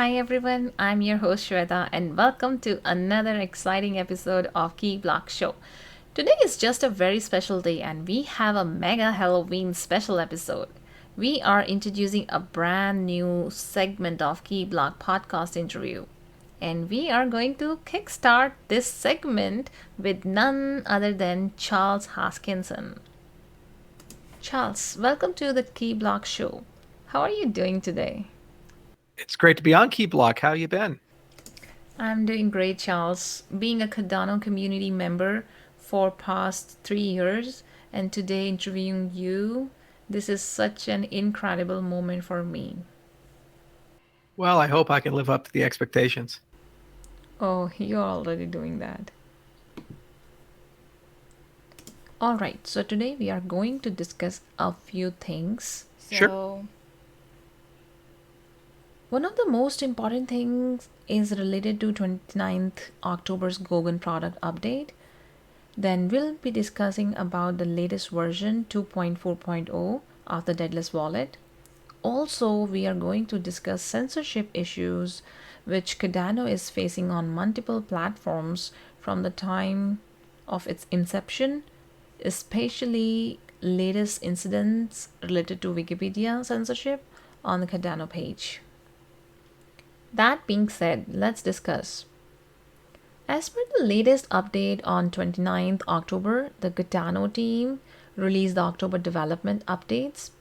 Hi everyone, I'm your host Shweta and welcome to another exciting episode of KiBloc Show. Today is just a very special day and we have a mega Halloween special episode. We are introducing a brand new segment of KiBloc podcast interview. And we are going to kickstart this segment with none other than Charles Hoskinson. Charles, welcome to the KiBloc Show. How are you doing today? It's great to be on KiBloc. How you been? I'm doing great, Charles. Being a Cardano community member for past 3 years and today interviewing you, this is such an incredible moment for me. Well, I hope I can live up to the expectations. Oh, you're already doing that. All right, so today we are going to discuss a few things. Sure. One of the most important things is related to 29th October's Goguen product update. Then we'll be discussing about the latest version 2.4.0 of the Daedalus wallet. Also, we are going to discuss censorship issues which Cardano is facing on multiple platforms from the time of its inception, especially latest incidents related to Wikipedia censorship on the Cardano page. That being said, let's discuss. As per the latest update on 29th October, the Cardano team released the October development updates.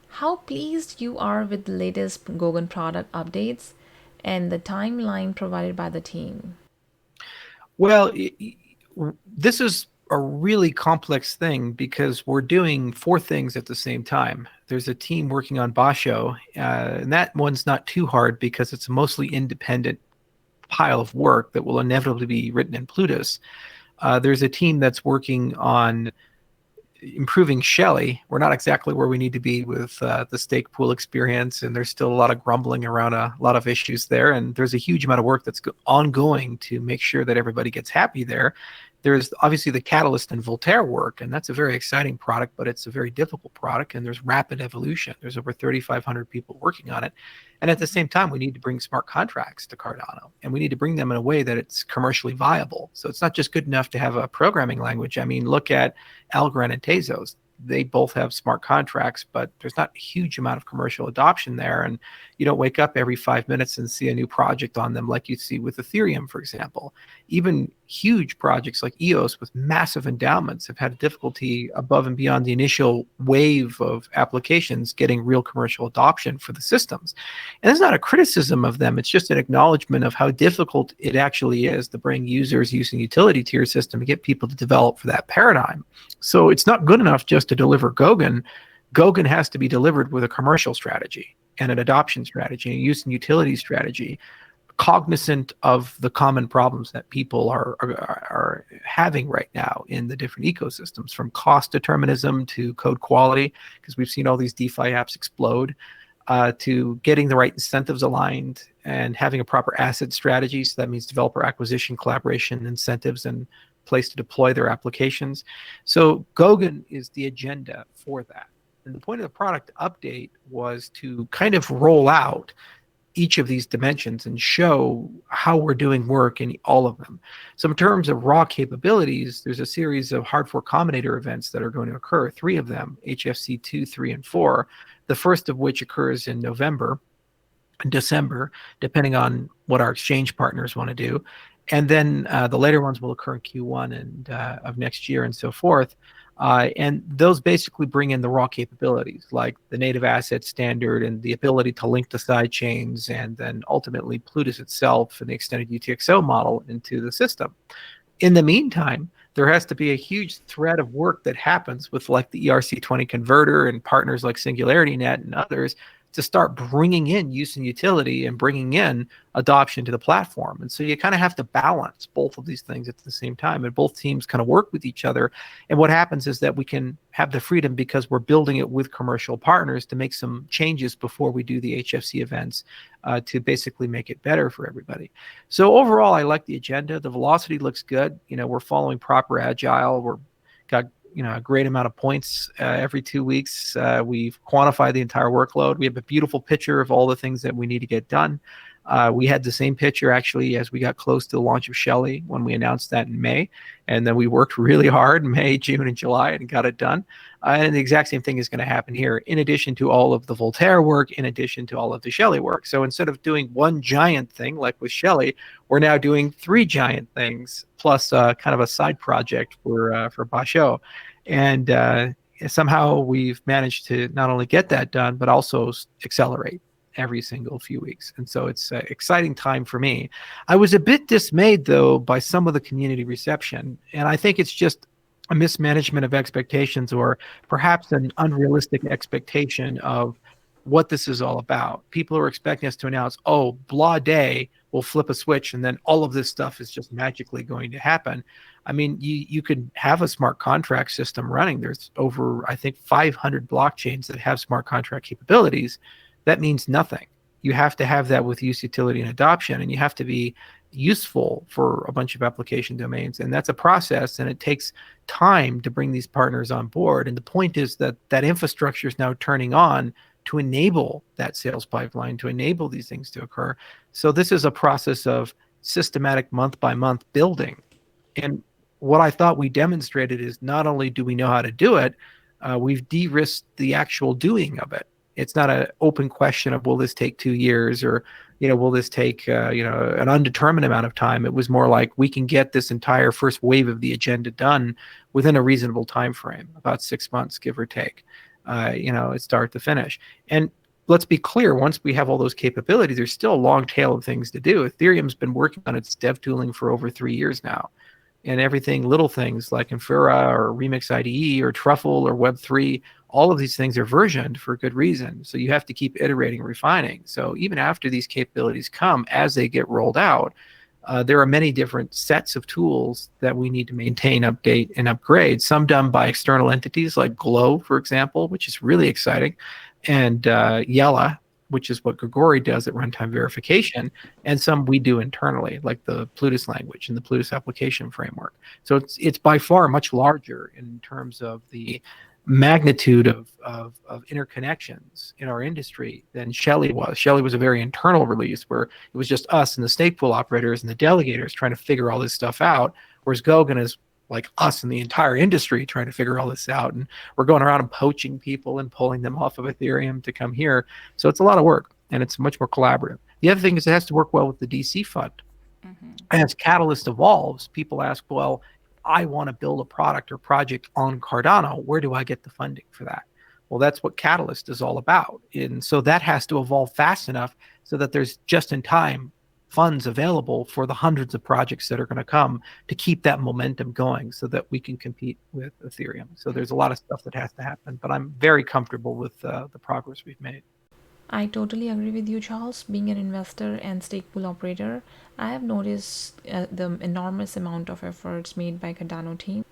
How pleased you are with the latest Goguen product updates and the timeline provided by the team? Well, this is a really complex thing because we're doing four things at the same time. There's a team working on Basho, and that one's not too hard because it's a mostly independent pile of work that will inevitably be written in Plutus. There's a team that's working on improving Shelley. We're not exactly where we need to be with the Stakepool experience, and there's still a lot of grumbling around a lot of issues there. And there's a huge amount of work that's ongoing to make sure that everybody gets happy there. There's obviously the Catalyst and Voltaire work, and that's a very exciting product, but it's a very difficult product, and there's rapid evolution. There's over 3,500 people working on it. And at the same time, we need to bring smart contracts to Cardano, and we need to bring them in a way that it's commercially viable. So it's not just good enough to have a programming language. I mean, look at Algorand and Tezos. They both have smart contracts, but there's not a huge amount of commercial adoption there. And you don't wake up every 5 minutes and see a new project on them like you see with Ethereum, for example. Even huge projects like EOS with massive endowments have had difficulty above and beyond the initial wave of applications getting real commercial adoption for the systems. And it's not a criticism of them. It's just an acknowledgement of how difficult it actually is to bring users using utility tier system to get people to develop for that paradigm. So it's not good enough just to deliver Goguen. Goguen has to be delivered with a commercial strategy and an adoption strategy, a use and utility strategy, cognizant of the common problems that people are having right now in the different ecosystems, from cost determinism to code quality, because we've seen all these DeFi apps explode, to getting the right incentives aligned and having a proper asset strategy. So that means developer acquisition, collaboration, incentives, and place to deploy their applications. So Goguen is the agenda for that. And the point of the product update was to kind of roll out each of these dimensions and show how we're doing work in all of them. So in terms of raw capabilities, there's a series of hard fork combinator events that are going to occur, three of them, HFC 2, 3, and 4, the first of which occurs in November, December, depending on what our exchange partners want to do. And then the later ones will occur in Q1 and of next year and so forth. And those basically bring in the raw capabilities, like the native asset standard and the ability to link to side chains, and then ultimately Plutus itself and the extended UTXO model into the system. In the meantime, there has to be a huge thread of work that happens with like the ERC-20 converter and partners like SingularityNet and others to start bringing in use and utility and bringing in adoption to the platform. And so you kind of have to balance both of these things at the same time, and both teams kind of work with each other. And what happens is that we can have the freedom, because we're building it with commercial partners, to make some changes before we do the HFC events to basically make it better for everybody. So overall, I like the agenda. The velocity looks good. You know, we're following proper agile. We're got a great amount of points every 2 weeks. We've quantified the entire workload. We have a beautiful picture of all the things that we need to get done. We had the same picture actually as we got close to the launch of Shelley when we announced that in May. And then we worked really hard in May, June, and July and got it done. And the exact same thing is going to happen here, in addition to all of the Voltaire work, in addition to all of the Shelley work. So instead of doing one giant thing like with Shelley, we're now doing 3 giant things plus kind of a side project for Basho. And somehow we've managed to not only get that done, but also accelerate every single few weeks. And so it's an exciting time for me. I was a bit dismayed, though, by some of the community reception. And I think it's just a mismanagement of expectations, or perhaps an unrealistic expectation of what this is all about. People are expecting us to announce, oh, blah day, we'll flip a switch, and then all of this stuff is just magically going to happen. I mean, you could have a smart contract system running. There's over, I think, 500 blockchains that have smart contract capabilities. That means nothing. You have to have that with use, utility, and adoption, and you have to be useful for a bunch of application domains. And that's a process, and it takes time to bring these partners on board. And the point is that that infrastructure is now turning on to enable that sales pipeline, to enable these things to occur. So this is a process of systematic month-by-month building. And what I thought we demonstrated is not only do we know how to do it, we've de-risked the actual doing of it. It's not an open question of will this take 2 years, or will this take an undetermined amount of time. It was more like we can get this entire first wave of the agenda done within a reasonable time frame, about 6 months, give or take. Start to finish. And let's be clear, once we have all those capabilities, there's still a long tail of things to do. Ethereum's been working on its dev tooling for over 3 years now. And everything, little things like Infura or Remix IDE or Truffle or Web3, all of these things are versioned for good reason. So you have to keep iterating and refining. So even after these capabilities come, as they get rolled out, there are many different sets of tools that we need to maintain, update, and upgrade. Some done by external entities like Glow, for example, which is really exciting, and Yella, which is what Grigori does at runtime verification, and some we do internally, like the Plutus language and the Plutus application framework. So it's by far much larger in terms of the magnitude of interconnections in our industry than Shelley was. Shelley was a very internal release where it was just us and the Stakepool operators and the delegators trying to figure all this stuff out, whereas Goguen is like us and the entire industry trying to figure all this out. And we're going around and poaching people and pulling them off of Ethereum to come here. So it's a lot of work, and it's much more collaborative. The other thing is it has to work well with the DC fund. Mm-hmm. As Catalyst evolves, people ask, well, I want to build a product or project on Cardano. Where do I get the funding for that? Well, that's what Catalyst is all about. And so that has to evolve fast enough so that there's just-in-time funds available for the hundreds of projects that are going to come to keep that momentum going so that we can compete with Ethereum. So there's a lot of stuff that has to happen, but I'm very comfortable with the progress we've made. I totally agree with you, Charles. Being an investor and Stakepool operator, I have noticed the enormous amount of efforts made by Cardano team.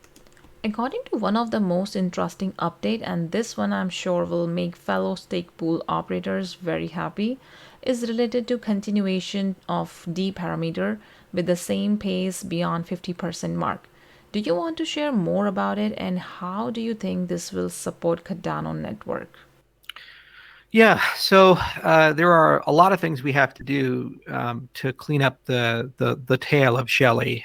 According to one of the most interesting update, and this one I'm sure will make fellow Stakepool operators very happy, is related to continuation of D parameter with the same pace beyond 50% mark. Do you want to share more about it, and how do you think this will support Cardano network? Yeah, so there are a lot of things we have to do to clean up the tail of Shelley.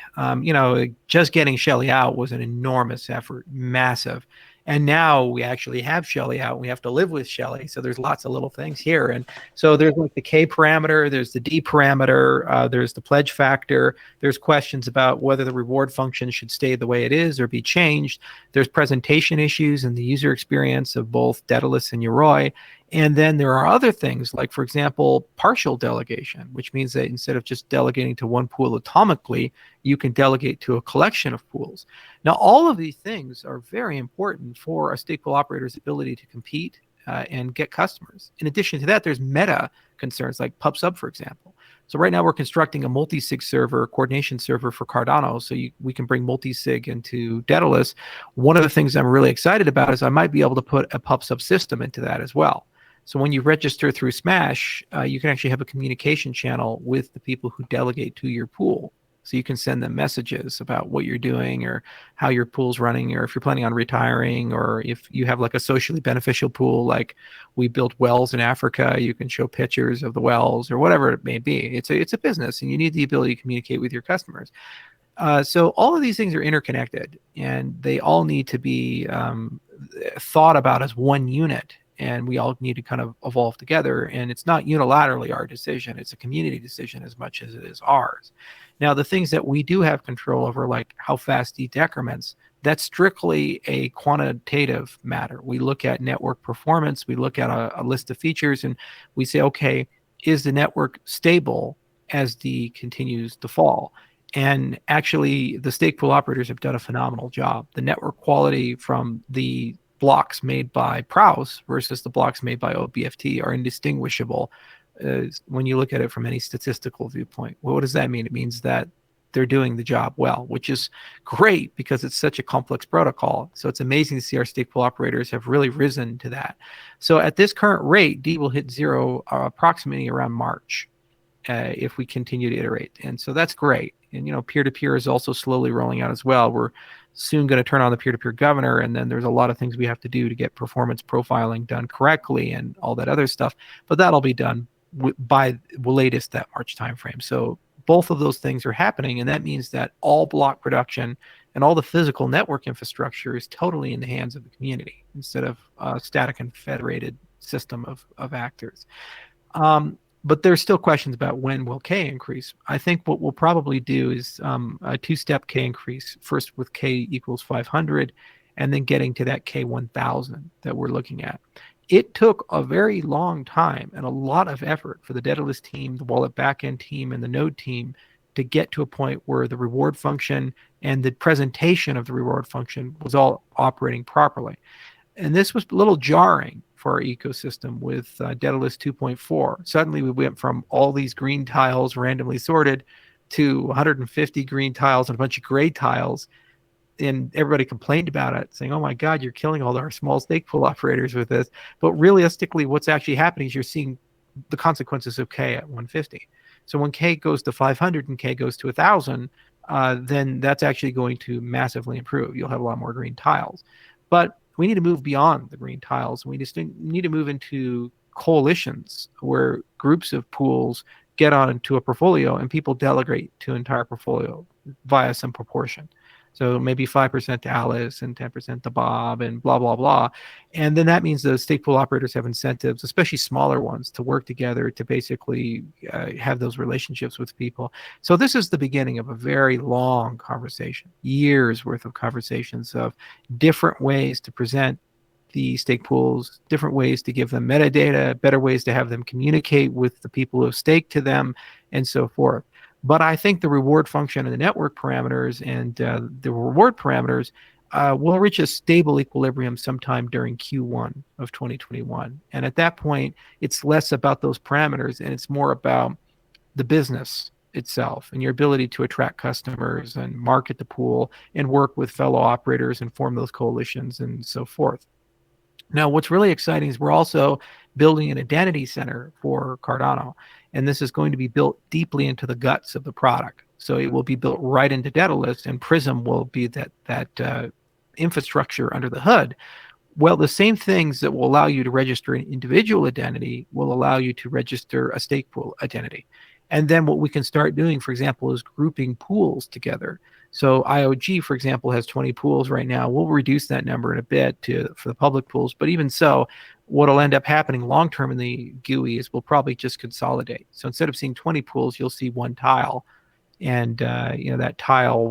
Just getting Shelley out was an enormous effort, massive. And now we actually have Shelley out. We have to live with Shelley. So there's lots of little things here. And so there's like the K parameter, there's the D parameter, there's the pledge factor. There's questions about whether the reward function should stay the way it is or be changed. There's presentation issues in the user experience of both Daedalus and Yoroi. And then there are other things like, for example, partial delegation, which means that instead of just delegating to one pool atomically, you can delegate to a collection of pools. Now, all of these things are very important for a Stakepool operator's ability to compete and get customers. In addition to that, there's meta concerns like PubSub, for example. So right now we're constructing a multi-sig server, coordination server for Cardano, so we can bring multi-sig into Daedalus. One of the things I'm really excited about is I might be able to put a PubSub system into that as well. So when you register through Smash, you can actually have a communication channel with the people who delegate to your pool. So you can send them messages about what you're doing or how your pool's running, or if you're planning on retiring, or if you have like a socially beneficial pool, like we built wells in Africa, you can show pictures of the wells or whatever it may be. It's a business, and you need the ability to communicate with your customers. So all of these things are interconnected, and they all need to be thought about as one unit, and we all need to kind of evolve together. And it's not unilaterally our decision, it's a community decision as much as it is ours. Now, the things that we do have control over, like how fast it decrements, that's strictly a quantitative matter. We look at network performance, we look at a list of features, and we say, okay, is the network stable as D continues to fall? And actually, the stake pool operators have done a phenomenal job. The network quality from the blocks made by Prouse versus the blocks made by OBFT are indistinguishable when you look at it from any statistical viewpoint. Well, what does that mean? It means that they're doing the job well, which is great because it's such a complex protocol. So it's amazing to see our stake pool operators have really risen to that. So at this current rate, D will hit zero approximately around March if we continue to iterate. And so that's great. And, peer-to-peer is also slowly rolling out as well. We're soon going to turn on the peer-to-peer governor, and then there's a lot of things we have to do to get performance profiling done correctly and all that other stuff. But that'll be done by the latest that March timeframe. So both of those things are happening, and that means that all block production and all the physical network infrastructure is totally in the hands of the community instead of a static and federated system of actors. But there's still questions about when will K increase. I think what we'll probably do is a two-step K increase, first with K equals 500, and then getting to that K 1000 that we're looking at. It took a very long time and a lot of effort for the Daedalus team, the wallet backend team, and the node team to get to a point where the reward function and the presentation of the reward function was all operating properly. And this was a little jarring for our ecosystem with Daedalus 2.4. Suddenly we went from all these green tiles randomly sorted to 150 green tiles and a bunch of gray tiles. And everybody complained about it, saying, oh my God, you're killing all our small stake pool operators with this. But realistically, what's actually happening is you're seeing the consequences of K at 150. So when K goes to 500 and K goes to 1,000, then that's actually going to massively improve. You'll have a lot more green tiles. But we need to move beyond the green tiles. We just need to move into coalitions where groups of pools get onto a portfolio and people delegate to an entire portfolio via some proportion. So maybe 5% to Alice and 10% to Bob and blah, blah, blah. And then that means the stake pool operators have incentives, especially smaller ones, to work together to basically have those relationships with people. So this is the beginning of a very long conversation, years worth of conversations of different ways to present the stake pools, different ways to give them metadata, better ways to have them communicate with the people who have staked to them, and so forth. But I think the reward function and the network parameters and the reward parameters will reach a stable equilibrium sometime during Q1 of 2021. And at that point, it's less about those parameters and it's more about the business itself and your ability to attract customers and market the pool and work with fellow operators and form those coalitions and so forth. Now, what's really exciting is we're also building an identity center for Cardano, and this is going to be built deeply into the guts of the product. So it will be built right into Daedalus, and Prism will be that infrastructure under the hood. Well, the same things that will allow you to register an individual identity will allow you to register a stake pool identity. And then what we can start doing, for example, is grouping pools together. So IOG, for example, has 20 pools right now. We'll reduce that number in a bit for the public pools. But even so, what will end up happening long-term in the GUI is we'll probably just consolidate. So instead of seeing 20 pools, you'll see one tile. And that tile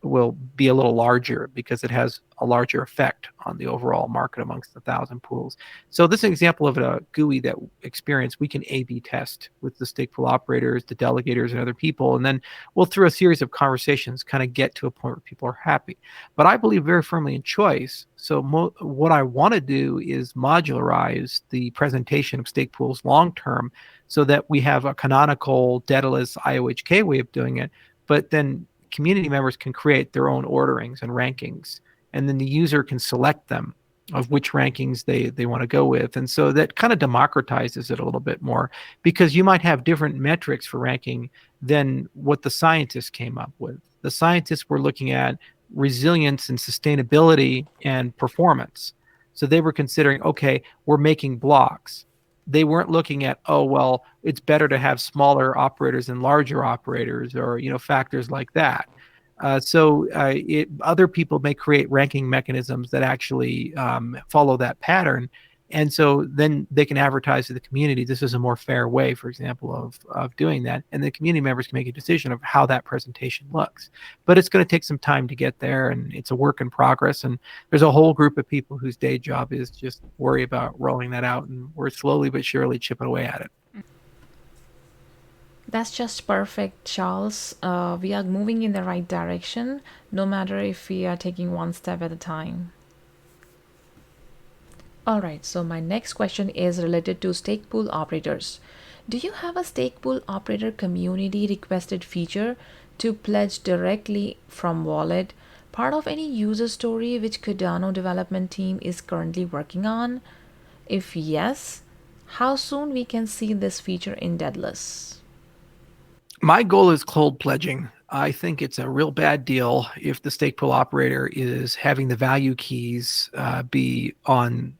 will be a little larger because it has a larger effect on the overall market amongst 1,000 pools. So this is an example of a GUI that experience we can A/B test with the stake pool operators, the delegators, and other people, and then we'll through a series of conversations kind of get to a point where people are happy. But I believe very firmly in choice. So what I want to do is modularize the presentation of stake pools long term so that we have a canonical Daedalus IOHK way of doing it, but then community members can create their own orderings and rankings, and then the user can select them of which rankings they want to go with. And so that kind of democratizes it a little bit more, because you might have different metrics for ranking than what the scientists came up with. The scientists were looking at resilience and sustainability and performance. So they were considering, okay, we're making blocks. They weren't looking at, oh, well, it's better to have smaller operators than larger operators, or factors like that. Other people may create ranking mechanisms that actually follow that pattern. And so then they can advertise to the community, this is a more fair way, for example, of doing that. And the community members can make a decision of how that presentation looks. But it's going to take some time to get there, and it's a work in progress. And there's a whole group of people whose day job is just worry about rolling that out. And we're slowly but surely chipping away at it. That's just perfect, Charles. We are moving in the right direction, no matter if we are taking one step at a time. Alright, so my next question is related to Stakepool operators. Do you have a Stakepool operator community requested feature to pledge directly from wallet, part of any user story which Cardano development team is currently working on? If yes, how soon we can see this feature in Daedalus? My goal is cold pledging. I think it's a real bad deal if the Stakepool operator is having the value keys be on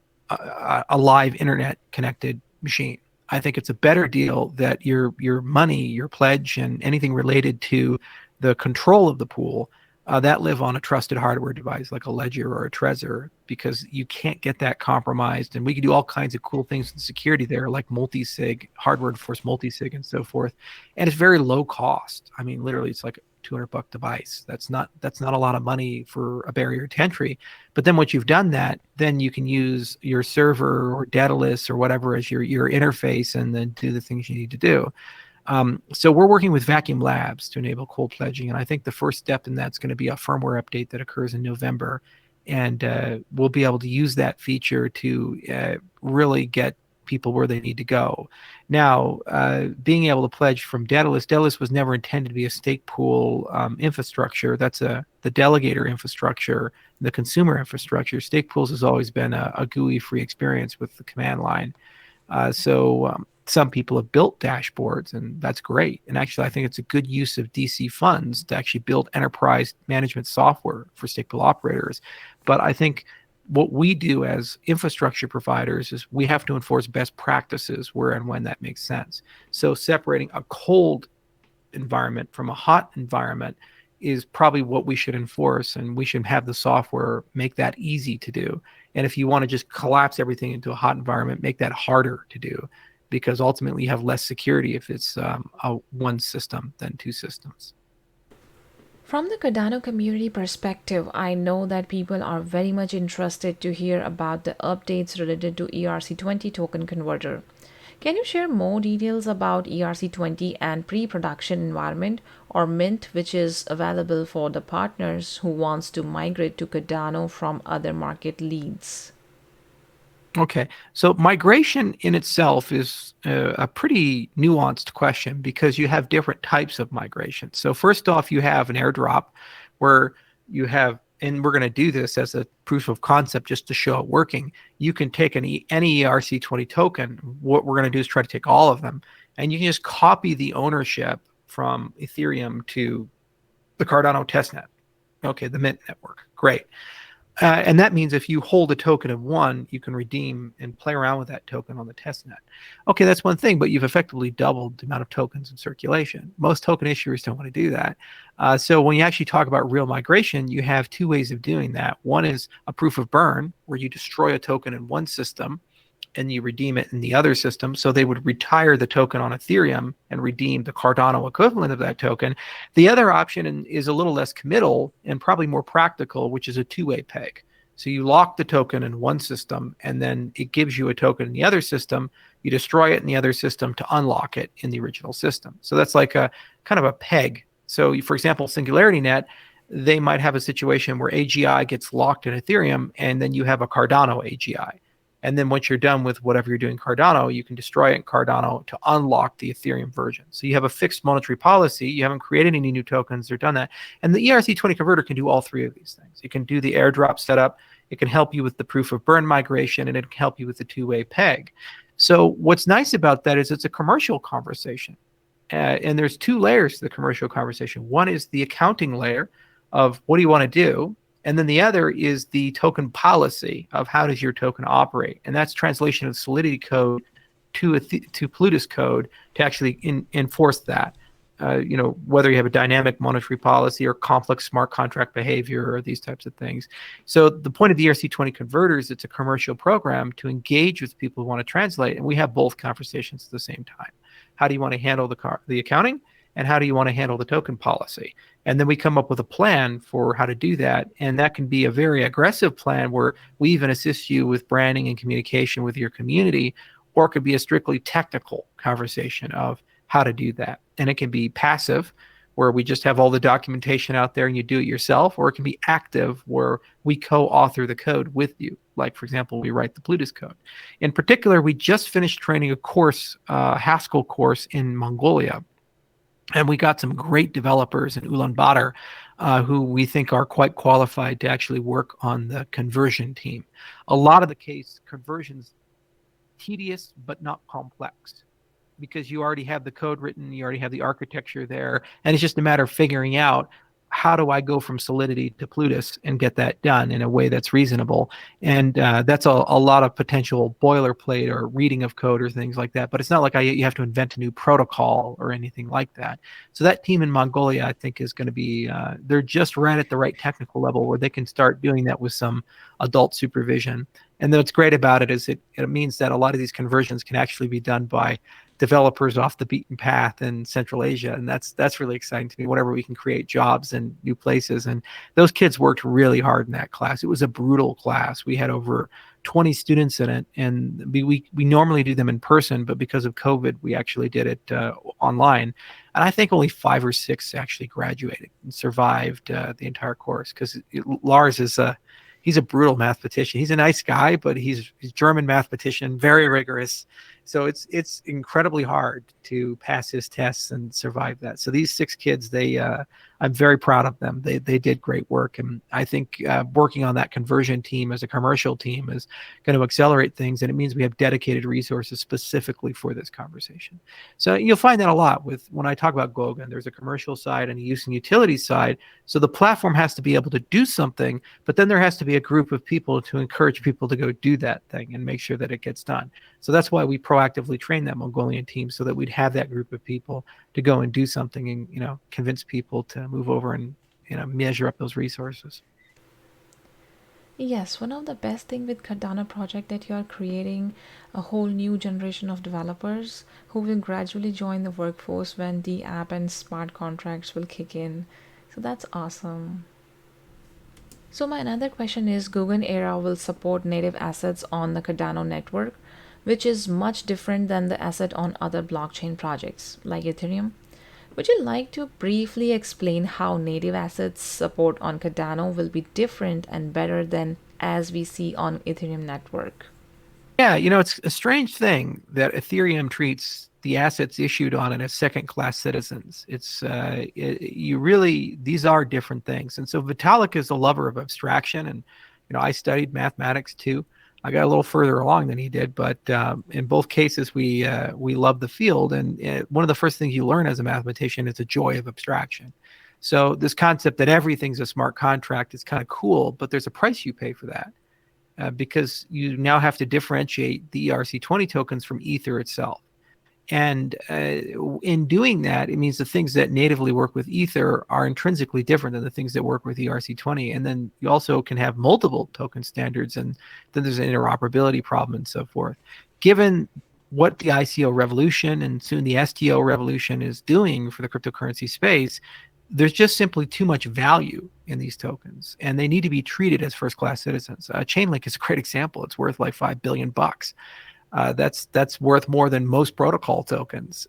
a live internet connected machine. I think it's a better deal that your money, your pledge, and anything related to the control of the pool that live on a trusted hardware device like a Ledger or a Trezor, because you can't get that compromised. And we can do all kinds of cool things with security there, like multi-sig, hardware enforced multi-sig, and so forth. And it's very low cost. I mean, literally, it's like a $200 device. That's not a lot of money for a barrier to entry. But then once you've done that, then you can use your server or Daedalus or whatever as your interface, and then do the things you need to do. So we're working with Vacuum Labs to enable cold pledging, and I think the first step in that's going to be a firmware update that occurs in November, and we'll be able to use that feature to really get people where they need to go. Now, being able to pledge from Daedalus was never intended to be a Stakepool infrastructure. That's the delegator infrastructure, the consumer infrastructure. Stakepools has always been a GUI-free experience with the command line. Some people have built dashboards, and that's great. And actually, I think it's a good use of DC funds to actually build enterprise management software for Stakepool operators. But I think what we do as infrastructure providers is we have to enforce best practices where and when that makes sense. So separating a cold environment from a hot environment is probably what we should enforce, and we should have the software make that easy to do. And if you want to just collapse everything into a hot environment, make that harder to do, because ultimately you have less security if it's one system than two systems. From the Cardano community perspective, I know that people are very much interested to hear about the updates related to ERC-20 token converter. Can you share more details about ERC-20 and pre-production environment, or Mint, which is available for the partners who wants to migrate to Cardano from other market leads? Okay, so migration in itself is a pretty nuanced question, because you have different types of migration. So first off, you have an airdrop where you have, and we're going to do this as a proof of concept just to show it working. You can take any ERC-20 token. What we're going to do is try to take all of them, and you can just copy the ownership from Ethereum to the Cardano testnet. Okay, the Mint network. Great. And that means if you hold a token of one, you can redeem and play around with that token on the testnet. Okay, that's one thing, but you've effectively doubled the amount of tokens in circulation. Most token issuers don't want to do that. So when you actually talk about real migration, you have two ways of doing that. One is a proof of burn, where you destroy a token in one system and you redeem it in the other system. So they would retire the token on Ethereum and redeem the Cardano equivalent of that token. The other option is a little less committal and probably more practical, which is a two-way peg. So you lock the token in one system, and then it gives you a token in the other system. You destroy it in the other system to unlock it in the original system. So that's like a kind of a peg. So for example, SingularityNet, they might have a situation where AGI gets locked in Ethereum, and then you have a Cardano AGI. And then once you're done with whatever you're doing Cardano, you can destroy it in Cardano to unlock the Ethereum version. So you have a fixed monetary policy. You haven't created any new tokens or done that. And the ERC-20 converter can do all three of these things. It can do the airdrop setup. It can help you with the proof of burn migration, and it can help you with the two-way peg. So what's nice about that is it's a commercial conversation. And there's two layers to the commercial conversation. One is the accounting layer of what do you want to do? And then the other is the token policy of how does your token operate? And that's translation of Solidity code to Plutus code to actually enforce that. Whether you have a dynamic monetary policy or complex smart contract behavior or these types of things. So the point of the ERC-20 converters, it's a commercial program to engage with people who want to translate, and we have both conversations at the same time. How do you want to handle the accounting, and how do you want to handle the token policy? And then we come up with a plan for how to do that, and that can be a very aggressive plan where we even assist you with branding and communication with your community, or it could be a strictly technical conversation of how to do that. And it can be passive, where we just have all the documentation out there and you do it yourself, or it can be active, where we co-author the code with you. Like, for example, we write the Plutus code. In particular, we just finished training a course, Haskell course in Mongolia. And we got some great developers in Ulaanbaatar who we think are quite qualified to actually work on the conversion team. A lot of the case, conversion's tedious but not complex, because you already have the code written, you already have the architecture there, and it's just a matter of figuring out, how do I go from Solidity to Plutus and get that done in a way that's reasonable? And that's a lot of potential boilerplate or reading of code or things like that. But it's not like you have to invent a new protocol or anything like that. So that team in Mongolia, I think, is going to be, they're just right at the right technical level where they can start doing that with some adult supervision. And what's great about it is it means that a lot of these conversions can actually be done by developers off the beaten path in Central Asia, and that's really exciting to me. Whenever we can create jobs in new places, and those kids worked really hard in that class. It was a brutal class. We had over 20 students in it, and we normally do them in person, but because of COVID, we actually did it online. And I think only 5 or 6 actually graduated and survived the entire course, because Lars is he's a brutal mathematician. He's a nice guy, but he's a German mathematician, very rigorous. So it's incredibly hard to pass his tests and survive that. So these 6 kids, I'm very proud of them. They did great work, and I think working on that conversion team as a commercial team is going to accelerate things, and it means we have dedicated resources specifically for this conversation. So you'll find that a lot when I talk about Goguen. There's a commercial side and a use and utility side. So the platform has to be able to do something, but then there has to be a group of people to encourage people to go do that thing and make sure that it gets done. So that's why we proactively train that Mongolian team, so that we'd have that group of people to go and do something and convince people to move over and measure up those resources. Yes, one of the best thing with Cardano project that you are creating a whole new generation of developers who will gradually join the workforce when the app and smart contracts will kick in. So that's awesome. So my another question is, Goguen Era will support native assets on the Cardano network, which is much different than the asset on other blockchain projects like Ethereum. Would you like to briefly explain how native assets support on Cardano will be different and better than as we see on Ethereum network? Yeah, it's a strange thing that Ethereum treats the assets issued on it as second-class citizens. These are different things. And so Vitalik is a lover of abstraction, and I studied mathematics too. I got a little further along than he did, but in both cases, we love the field. And one of the first things you learn as a mathematician is the joy of abstraction. So this concept that everything's a smart contract is kind of cool, but there's a price you pay for that because you now have to differentiate the ERC-20 tokens from Ether itself. And in doing that, it means the things that natively work with Ether are intrinsically different than the things that work with ERC-20. And then you also can have multiple token standards, and then there's an interoperability problem and so forth. Given what the ICO revolution and soon the STO revolution is doing for the cryptocurrency space, there's just simply too much value in these tokens, and they need to be treated as first-class citizens. Chainlink is a great example. It's worth like $5 billion. That's worth more than most protocol tokens.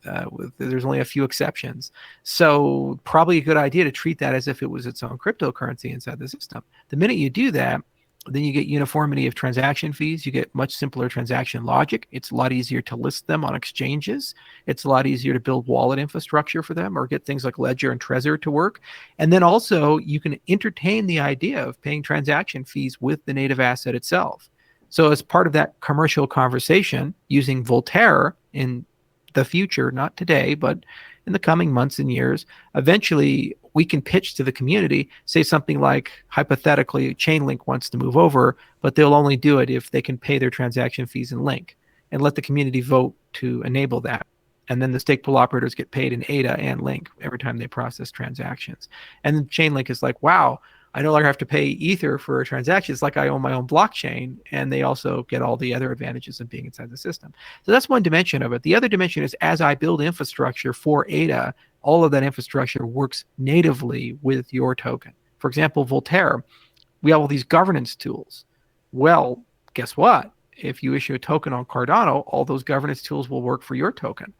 There's only a few exceptions. So probably a good idea to treat that as if it was its own cryptocurrency inside the system. The minute you do that, then you get uniformity of transaction fees. You get much simpler transaction logic. It's a lot easier to list them on exchanges. It's a lot easier to build wallet infrastructure for them or get things like Ledger and Trezor to work. And then also you can entertain the idea of paying transaction fees with the native asset itself. So as part of that commercial conversation, using Voltaire in the future, not today, but in the coming months and years, eventually we can pitch to the community, say something like, hypothetically, Chainlink wants to move over, but they'll only do it if they can pay their transaction fees in Link, and let the community vote to enable that. And then the stake pool operators get paid in ADA and Link every time they process transactions. And then Chainlink is like, wow, I no longer have to pay Ether for a transaction. It's like I own my own blockchain, and they also get all the other advantages of being inside the system. So that's one dimension of it. The other dimension is, as I build infrastructure for ADA, all of that infrastructure works natively with your token. For example, Voltaire, we have all these governance tools. Well, guess what? If you issue a token on Cardano, all those governance tools will work for your token.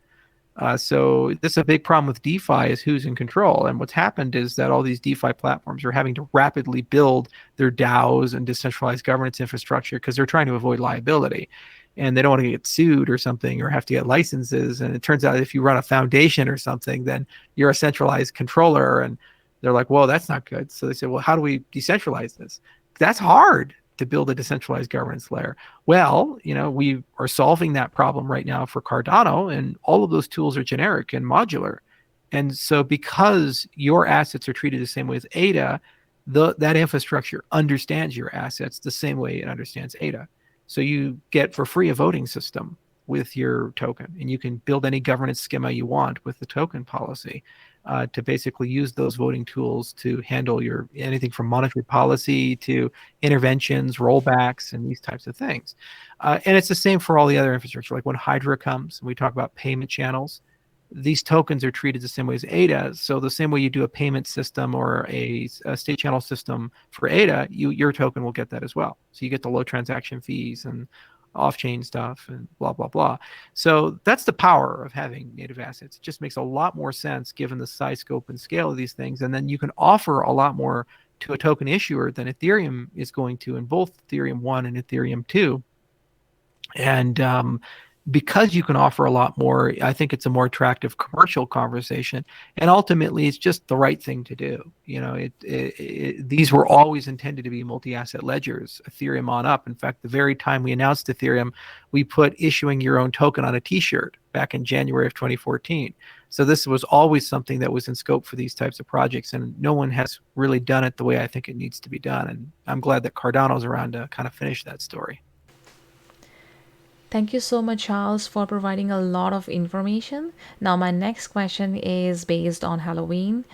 So this is a big problem with DeFi, is who's in control. And what's happened is that all these DeFi platforms are having to rapidly build their DAOs and decentralized governance infrastructure because they're trying to avoid liability. And they don't want to get sued or something, or have to get licenses. And it turns out if you run a foundation or something, then you're a centralized controller. And they're like, well, that's not good. So they say, well, how do we decentralize this? That's hard, to build a decentralized governance layer. Well, we are solving that problem right now for Cardano, and all of those tools are generic and modular. And so because your assets are treated the same way as ADA, that infrastructure understands your assets the same way it understands ADA. So you get for free a voting system with your token, and you can build any governance schema you want with the token policy. To basically use those voting tools to handle anything from monetary policy to interventions, rollbacks, and these types of things. And it's the same for all the other infrastructure. Like when Hydra comes and we talk about payment channels, these tokens are treated the same way as ADA. So the same way you do a payment system or a state channel system for ADA, your token will get that as well. So you get the low transaction fees and off-chain stuff and blah, blah, blah. So that's the power of having native assets. It just makes a lot more sense given the size, scope, and scale of these things. And then you can offer a lot more to a token issuer than Ethereum is going to in both Ethereum 1 and Ethereum 2. And because you can offer a lot more, I think it's a more attractive commercial conversation. And ultimately, it's just the right thing to do. These were always intended to be multi-asset ledgers, Ethereum on up. In fact, the very time we announced Ethereum, we put issuing your own token on a T-shirt back in January of 2014. So this was always something that was in scope for these types of projects, and no one has really done it the way I think it needs to be done. And I'm glad that Cardano's around to kind of finish that story. Thank you so much, Charles, for providing a lot of information. Now, my next question is based on Halloween.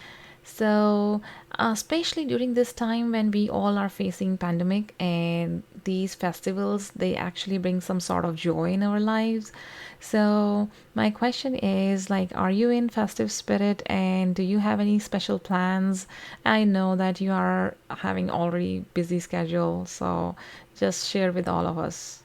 So, especially during this time when we all are facing pandemic, and these festivals, they actually bring some sort of joy in our lives. So, my question is like, are you in festive spirit, and do you have any special plans? I know that you are having already busy schedule, so just share with all of us.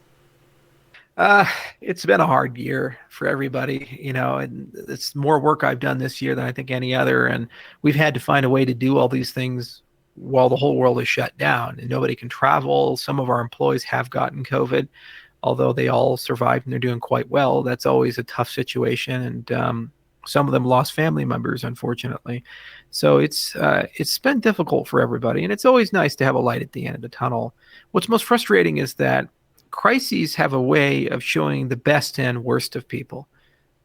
It's been a hard year for everybody, and it's more work I've done this year than I think any other. And we've had to find a way to do all these things while the whole world is shut down and nobody can travel. Some of our employees have gotten COVID, although they all survived and they're doing quite well. That's always a tough situation. And some of them lost family members, unfortunately. So it's been difficult for everybody. And it's always nice to have a light at the end of the tunnel. What's most frustrating is that crises have a way of showing the best and worst of people.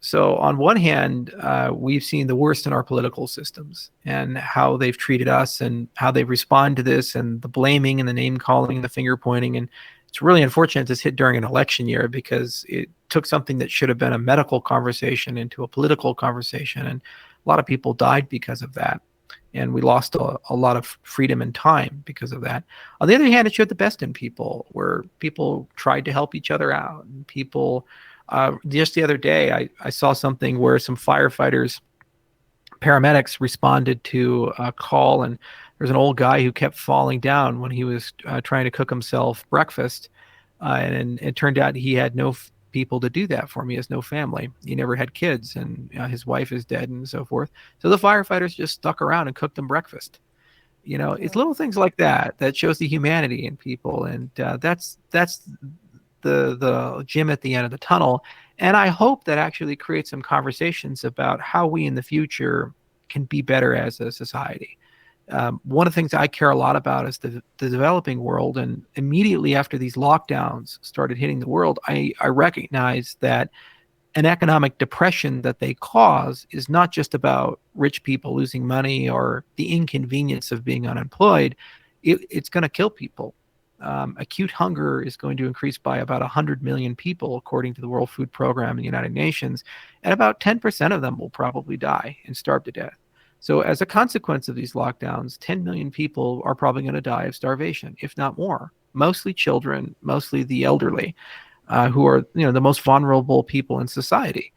So on one hand, we've seen the worst in our political systems and how they've treated us and how they respond to this, and the blaming and the name calling and the finger pointing. And it's really unfortunate this hit during an election year, because it took something that should have been a medical conversation into a political conversation. And a lot of people died because of that. And we lost a lot of freedom and time because of that. On the other hand, it showed the best in people, where people tried to help each other out. And people, just the other day, I saw something where some firefighters, paramedics responded to a call, and there's an old guy who kept falling down when he was trying to cook himself breakfast. And it turned out he had no people to do that for me. He has no family. He never had kids, and his wife is dead and so forth. So the firefighters just stuck around and cooked him breakfast. It's little things like that that shows the humanity in people, and that's the gym at the end of the tunnel. And I hope that actually creates some conversations about how we in the future can be better as a society. One of the things I care a lot about is the developing world. And immediately after these lockdowns started hitting the world, I recognized that an economic depression that they cause is not just about rich people losing money or the inconvenience of being unemployed. It's going to kill people. Acute hunger is going to increase by about 100 million people, according to the World Food Program and the United Nations, and about 10% of them will probably die and starve to death. So as a consequence of these lockdowns, 10 million people are probably going to die of starvation, if not more. Mostly children, mostly the elderly, who are the most vulnerable people in society.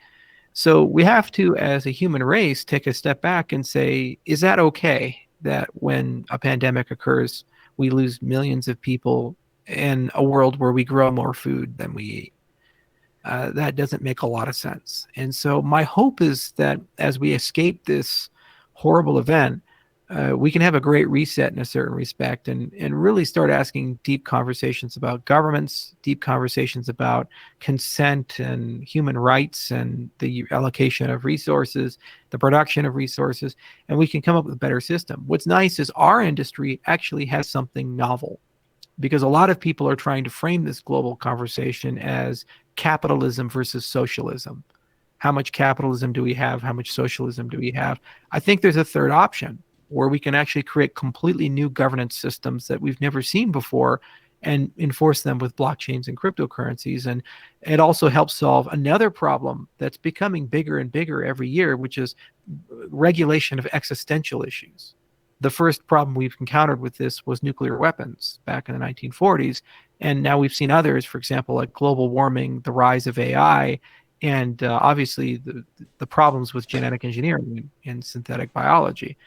So we have to, as a human race, take a step back and say, is that okay that when a pandemic occurs, we lose millions of people in a world where we grow more food than we eat? That doesn't make a lot of sense. And so my hope is that as we escape this horrible event, we can have a great reset in a certain respect and really start asking deep conversations about governments, deep conversations about consent and human rights and the allocation of resources, the production of resources, and we can come up with a better system. What's nice is our industry actually has something novel, because a lot of people are trying to frame this global conversation as capitalism versus socialism. How much capitalism do we have? How much socialism do we have? I think there's a third option where we can actually create completely new governance systems that we've never seen before and enforce them with blockchains and cryptocurrencies. And it also helps solve another problem that's becoming bigger and bigger every year, which is regulation of existential issues. The first problem we've encountered with this was nuclear weapons back in the 1940s. And now we've seen others, for example, like global warming, the rise of AI, and obviously the problems with genetic engineering and synthetic biology.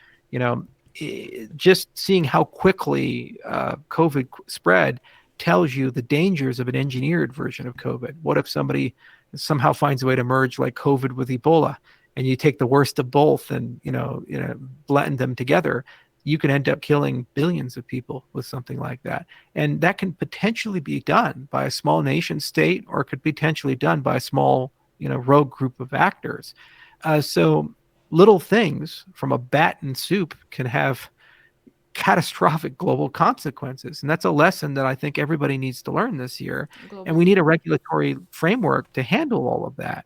Just seeing how quickly COVID spread tells you the dangers of an engineered version of COVID. What if somebody somehow finds a way to merge like COVID with Ebola, and you take the worst of both and blend them together? You can end up killing billions of people with something like that. And that can potentially be done by a small nation state, or it could be potentially done by a small rogue group of actors. So little things from a bat and soup can have catastrophic global consequences. And that's a lesson that I think everybody needs to learn this year. And we need a regulatory framework to handle all of that.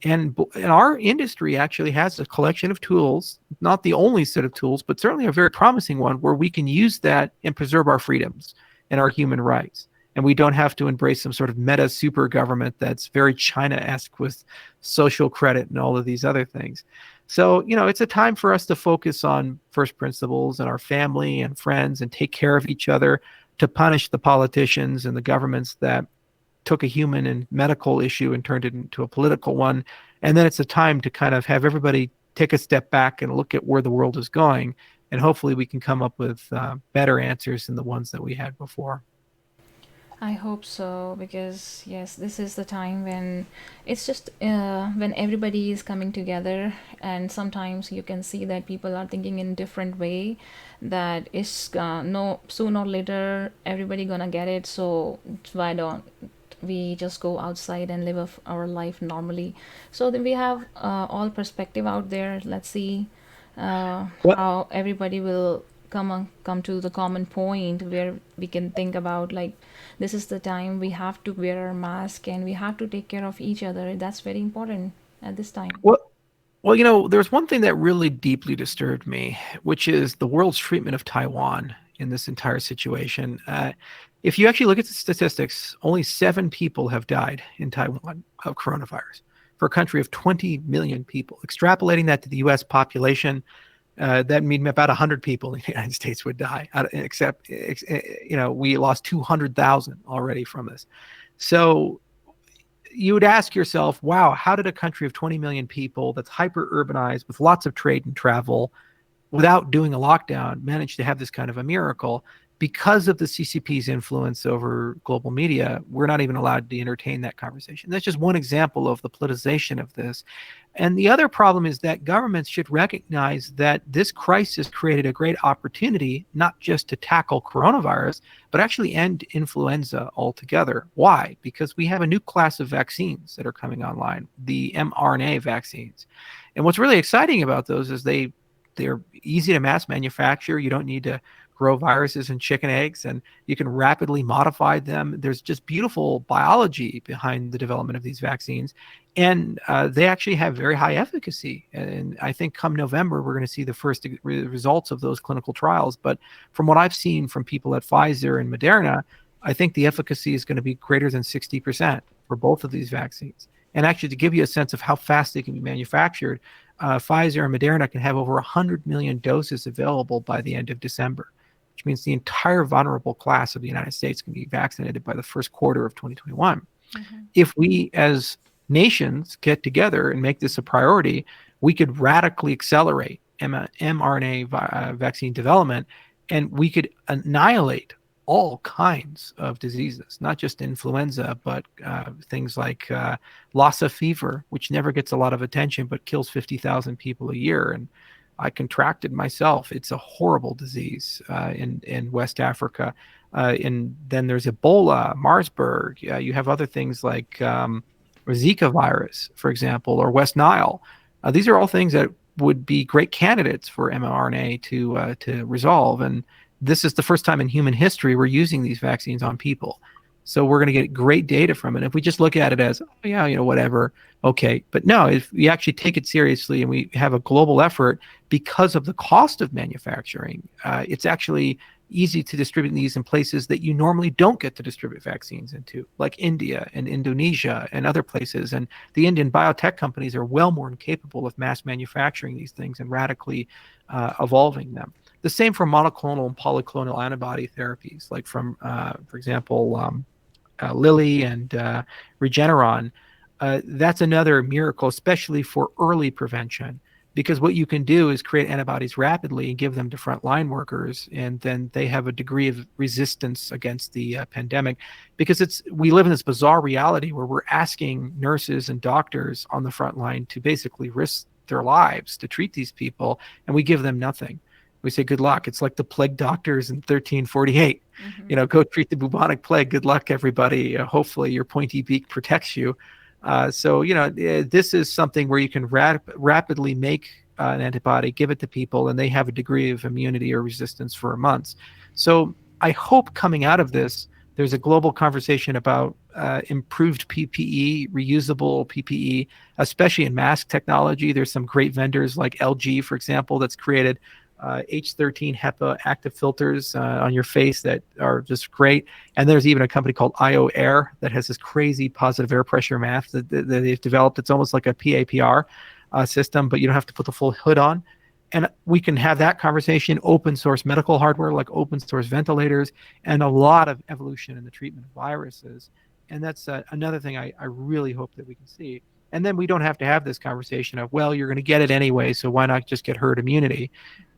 And our industry actually has a collection of tools, not the only set of tools, but certainly a very promising one, where we can use that and preserve our freedoms and our human rights. And we don't have to embrace some sort of meta super government that's very China-esque with social credit and all of these other things. So, it's a time for us to focus on first principles and our family and friends and take care of each other, to punish the politicians and the governments that took a human and medical issue and turned it into a political one. And then it's a time to kind of have everybody take a step back and look at where the world is going. And hopefully we can come up with better answers than the ones that we had before. I hope so, because yes, this is the time when it's just when everybody is coming together, and sometimes you can see that people are thinking in different way. That is no, sooner or later everybody gonna get it. So why don't we just go outside and live our life normally? So then we have all perspective out there. Let's see how everybody will come to the common point where we can think about, like, this is the time we have to wear our mask and we have to take care of each other. That's very important at this time. Well, there's one thing that really deeply disturbed me, which is the world's treatment of Taiwan in this entire situation. If you actually look at the statistics, only 7 people have died in Taiwan of coronavirus for a country of 20 million people. Extrapolating that to the U.S. population, that means about 100 people in the United States would die, except, we lost 200,000 already from this. So you would ask yourself, wow, how did a country of 20 million people that's hyper-urbanized with lots of trade and travel, without doing a lockdown, manage to have this kind of a miracle? Because of the CCP's influence over global media, we're not even allowed to entertain that conversation. That's just one example of the politicization of this. And the other problem is that governments should recognize that this crisis created a great opportunity, not just to tackle coronavirus, but actually end influenza altogether. Why? Because we have a new class of vaccines that are coming online, the mRNA vaccines. And what's really exciting about those is they're easy to mass manufacture. You don't need to grow viruses in chicken eggs, and you can rapidly modify them. There's just beautiful biology behind the development of these vaccines. And they actually have very high efficacy. And I think come November, we're going to see the first results of those clinical trials. But from what I've seen from people at Pfizer and Moderna, I think the efficacy is going to be greater than 60% for both of these vaccines. And actually, to give you a sense of how fast they can be manufactured, Pfizer and Moderna can have over 100 million doses available by the end of December, which means the entire vulnerable class of the United States can be vaccinated by the first quarter of 2021. If we as nations get together and make this a priority, we could radically accelerate mRNA vaccine development, and we could annihilate all kinds of diseases, not just influenza, but things like Lassa fever, which never gets a lot of attention but kills 50,000 people a year. And I contracted myself. It's a horrible disease in West Africa. And then there's Ebola, Marsburg. You have other things like Zika virus, for example, or West Nile. These are all things that would be great candidates for mRNA to resolve. And this is the first time in human history we're using these vaccines on people. So we're going to get great data from it. If we just look at it as, oh, yeah, whatever, okay. But no, if we actually take it seriously and we have a global effort, because of the cost of manufacturing, it's actually easy to distribute these in places that you normally don't get to distribute vaccines into, like India and Indonesia and other places. And the Indian biotech companies are well more capable of mass manufacturing these things and radically evolving them. The same for monoclonal and polyclonal antibody therapies, like from, for example, Lilly and Regeneron. That's another miracle, especially for early prevention, because what you can do is create antibodies rapidly and give them to frontline workers, and then they have a degree of resistance against the pandemic. Because we live in this bizarre reality where we're asking nurses and doctors on the front line to basically risk their lives to treat these people, and we give them nothing. We say, good luck. It's like the plague doctors in 1348. Go treat the bubonic plague. Good luck, everybody. Hopefully your pointy beak protects you. So this is something where you can rapidly make an antibody, give it to people, and they have a degree of immunity or resistance for months. So I hope coming out of this, there's a global conversation about improved PPE, reusable PPE, especially in mask technology. There's some great vendors like LG, for example, that's created H13 HEPA active filters on your face that are just great. And there's even a company called IO Air that has this crazy positive air pressure mask that they've developed. It's almost like a PAPR system, but you don't have to put the full hood on. And we can have that conversation, open source medical hardware like open source ventilators, and a lot of evolution in the treatment of viruses. And that's another thing I really hope that we can see. And then we don't have to have this conversation of, well, you're going to get it anyway, so why not just get herd immunity?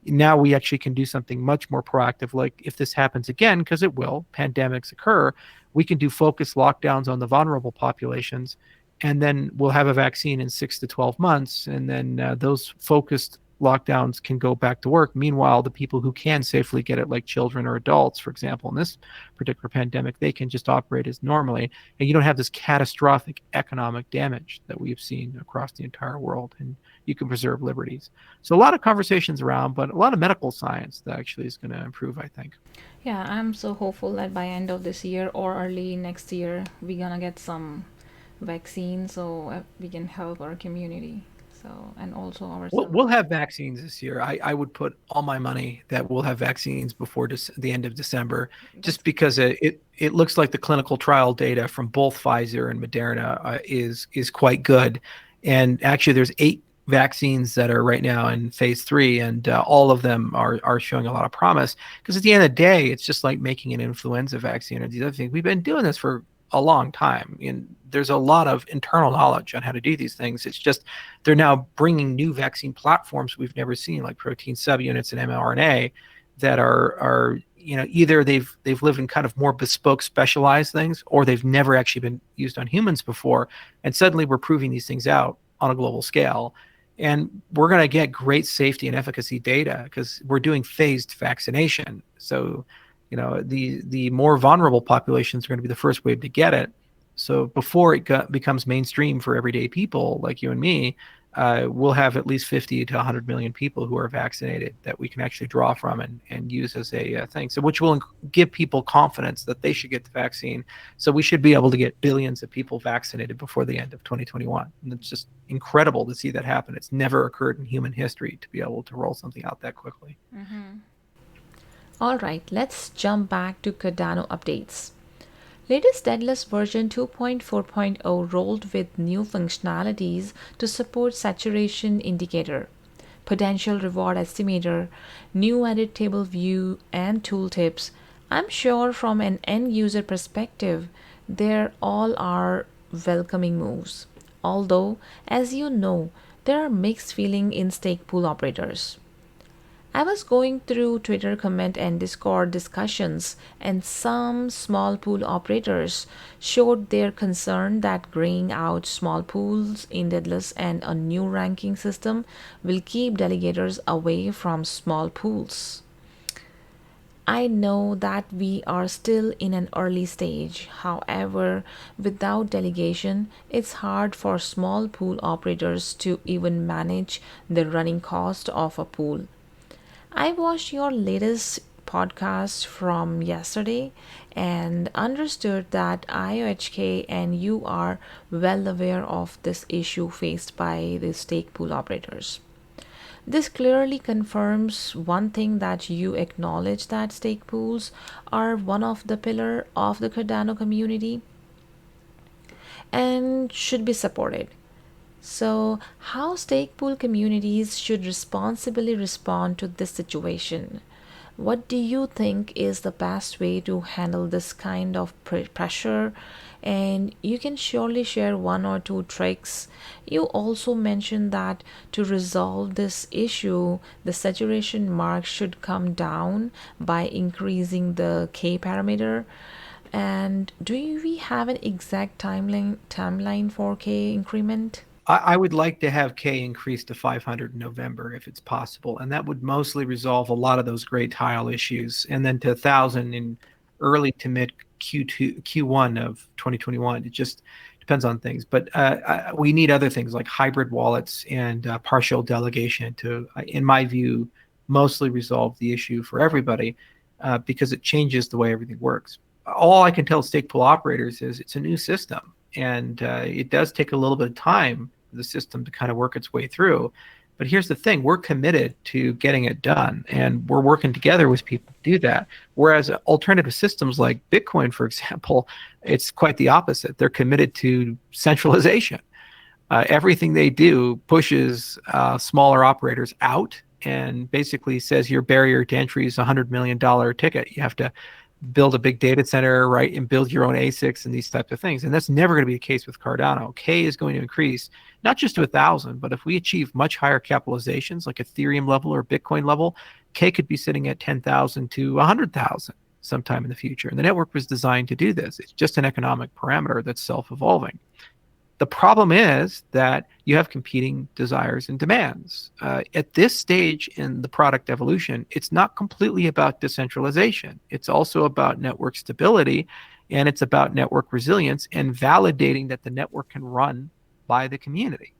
Now we actually can do something much more proactive, like if this happens again, because it will, pandemics occur, we can do focused lockdowns on the vulnerable populations, and then we'll have a vaccine in 6 to 12 months, and then those focused lockdowns can go back to work. Meanwhile, the people who can safely get it, like children or adults, for example, in this particular pandemic, they can just operate as normally, and you don't have this catastrophic economic damage that we've seen across the entire world, and you can preserve liberties. So a lot of conversations around, but a lot of medical science that actually is going to improve, I think. Yeah, I'm so hopeful that by end of this year or early next year, we're gonna get some vaccine so we can help our community. So, and also ourselves. We'll have vaccines this year. I would put all my money that we'll have vaccines before the end of December, just because it looks like the clinical trial data from both Pfizer and Moderna is quite good. And actually, there's 8 vaccines that are right now in phase 3, and all of them are showing a lot of promise. Because at the end of the day, it's just like making an influenza vaccine or these other things. We've been doing this for a long time, and there's a lot of internal knowledge on how to do these things. It's just they're now bringing new vaccine platforms we've never seen, like protein subunits and mRNA, that are either they've lived in kind of more bespoke, specialized things, or they've never actually been used on humans before, and suddenly we're proving these things out on a global scale. And we're going to get great safety and efficacy data because we're doing phased vaccination. So the more vulnerable populations are going to be the first wave to get it. So before it becomes mainstream for everyday people like you and me, we'll have at least 50 to 100 million people who are vaccinated that we can actually draw from and use as a thing. So which will give people confidence that they should get the vaccine. So we should be able to get billions of people vaccinated before the end of 2021. And it's just incredible to see that happen. It's never occurred in human history to be able to roll something out that quickly. All right, let's jump back to Cardano updates. Latest Daedalus version 2.4.0 rolled with new functionalities to support saturation indicator, potential reward estimator, new edit table view, and tooltips. I'm sure from an end user perspective, they all are welcoming moves. Although, as you know, there are mixed feelings in Stakepool operators. I was going through Twitter comment and Discord discussions, and some small pool operators showed their concern that graying out small pools in Daedalus and a new ranking system will keep delegators away from small pools. I know that we are still in an early stage. However, without delegation, it's hard for small pool operators to even manage the running cost of a pool. I watched your latest podcast from yesterday and understood that IOHK and you are well aware of this issue faced by the stake pool operators. This clearly confirms one thing, that you acknowledge that stake pools are one of the pillar of the Cardano community and should be supported. So, how stake pool communities should responsibly respond to this situation? What do you think is the best way to handle this kind of pressure? And you can surely share one or two tricks. You also mentioned that to resolve this issue, the saturation mark should come down by increasing the K parameter. And do we have an exact timeline for K increment? I would like to have K increase to 500 in November if it's possible, and that would mostly resolve a lot of those gray tile issues, and then to 1,000 in early to mid Q1 of 2021. It just depends on things, but we need other things like hybrid wallets and partial delegation to, in my view, mostly resolve the issue for everybody, because it changes the way everything works. All I can tell stake pool operators is it's a new system, and it does take a little bit of time for the system to kind of work its way through. But here's the thing, we're committed to getting it done, and we're working together with people to do that. Whereas alternative systems like Bitcoin, for example, it's quite the opposite. They're committed to centralization. Everything they do pushes smaller operators out and basically says your barrier to entry is a $100 million ticket. You have to build a big data center, right, and build your own ASICs and these types of things. And that's never going to be the case with Cardano. K is going to increase, not just to 1,000, but if we achieve much higher capitalizations like Ethereum level or Bitcoin level, K could be sitting at 10,000 to 100,000 sometime in the future. And the network was designed to do this. It's just an economic parameter that's self-evolving. The problem is that you have competing desires and demands. At this stage in the product evolution, it's not completely about decentralization. It's also about network stability, and it's about network resilience and validating that the network can run by the community.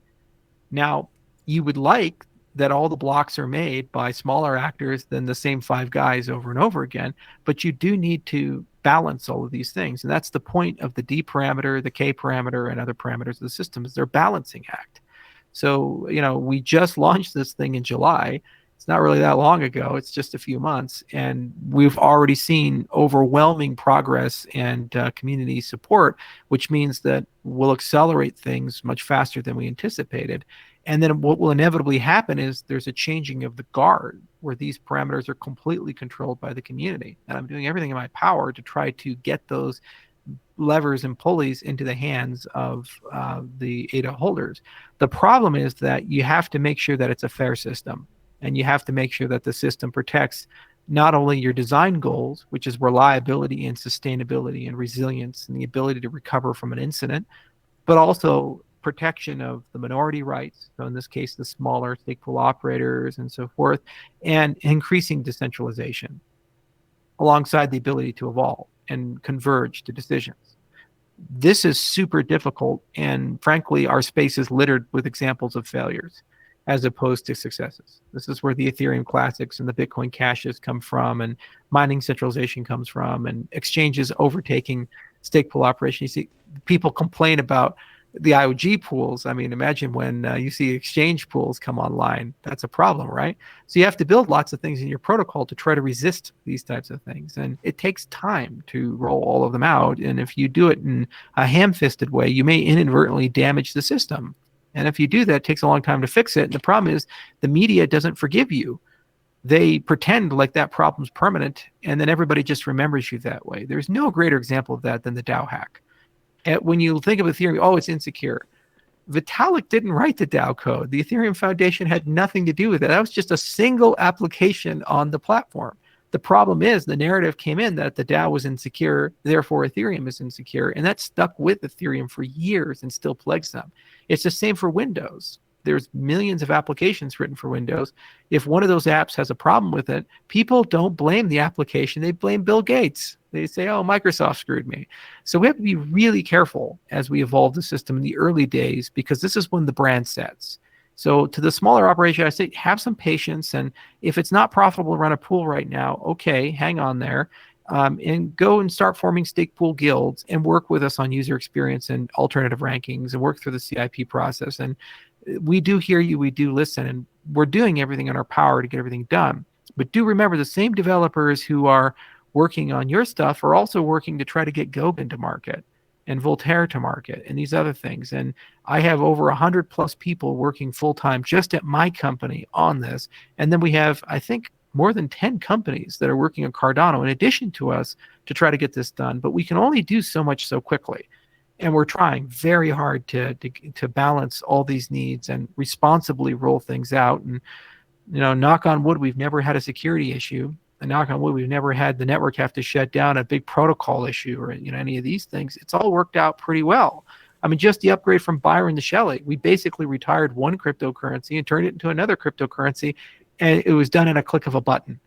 Now, you would like that all the blocks are made by smaller actors than the same five guys over and over again, but you do need to balance all of these things. And that's the point of the D parameter, the K parameter, and other parameters of the system, is their balancing act. So, we just launched this thing in July. It's not really that long ago. It's just a few months. And we've already seen overwhelming progress and community support, which means that we'll accelerate things much faster than we anticipated. And then what will inevitably happen is there's a changing of the guard where these parameters are completely controlled by the community. And I'm doing everything in my power to try to get those levers and pulleys into the hands of the ADA holders. The problem is that you have to make sure that it's a fair system, and you have to make sure that the system protects not only your design goals, which is reliability and sustainability and resilience and the ability to recover from an incident, but also protection of the minority rights, so in this case the smaller stake pool operators and so forth, and increasing decentralization alongside the ability to evolve and converge to decisions. This is super difficult, and frankly, our space is littered with examples of failures as opposed to successes. This is where the Ethereum classics and the Bitcoin caches come from, and mining centralization comes from, and exchanges overtaking stake pool operation. You see, people complain about the IOG pools. I mean, imagine when you see exchange pools come online. That's a problem, right? So you have to build lots of things in your protocol to try to resist these types of things. And it takes time to roll all of them out. And if you do it in a ham-fisted way, you may inadvertently damage the system. And if you do that, it takes a long time to fix it. And the problem is the media doesn't forgive you. They pretend like that problem's permanent, and then everybody just remembers you that way. There's no greater example of that than the DAO hack. When you think of Ethereum, oh, it's insecure. Vitalik didn't write the DAO code. The Ethereum Foundation had nothing to do with it. That was just a single application on the platform. The problem is the narrative came in that the DAO was insecure, therefore Ethereum is insecure, and that stuck with Ethereum for years and still plagues them. It's the same for Windows. There's millions of applications written for Windows. If one of those apps has a problem with it, people don't blame the application. They blame Bill Gates. They say, oh, Microsoft screwed me. So we have to be really careful as we evolve the system in the early days, because this is when the brand sets. So to the smaller operation, I say have some patience. And if it's not profitable to run a pool right now, okay, hang on there. And go and start forming stake pool guilds and work with us on user experience and alternative rankings and work through the CIP process. And we do hear you, we do listen, and we're doing everything in our power to get everything done. But do remember, the same developers who are working on your stuff are also working to try to get Goguen to market and Voltaire to market and these other things. And I have over 100 plus people working full-time just at my company on this. And then we have, I think, more than 10 companies that are working on Cardano in addition to us to try to get this done. But we can only do so much so quickly. And we're trying very hard to balance all these needs and responsibly roll things out. And, knock on wood, we've never had a security issue. And knock on wood, we've never had the network have to shut down, a big protocol issue, or any of these things. It's all worked out pretty well. I mean, just the upgrade from Byron to Shelley, we basically retired one cryptocurrency and turned it into another cryptocurrency, and it was done in a click of a button.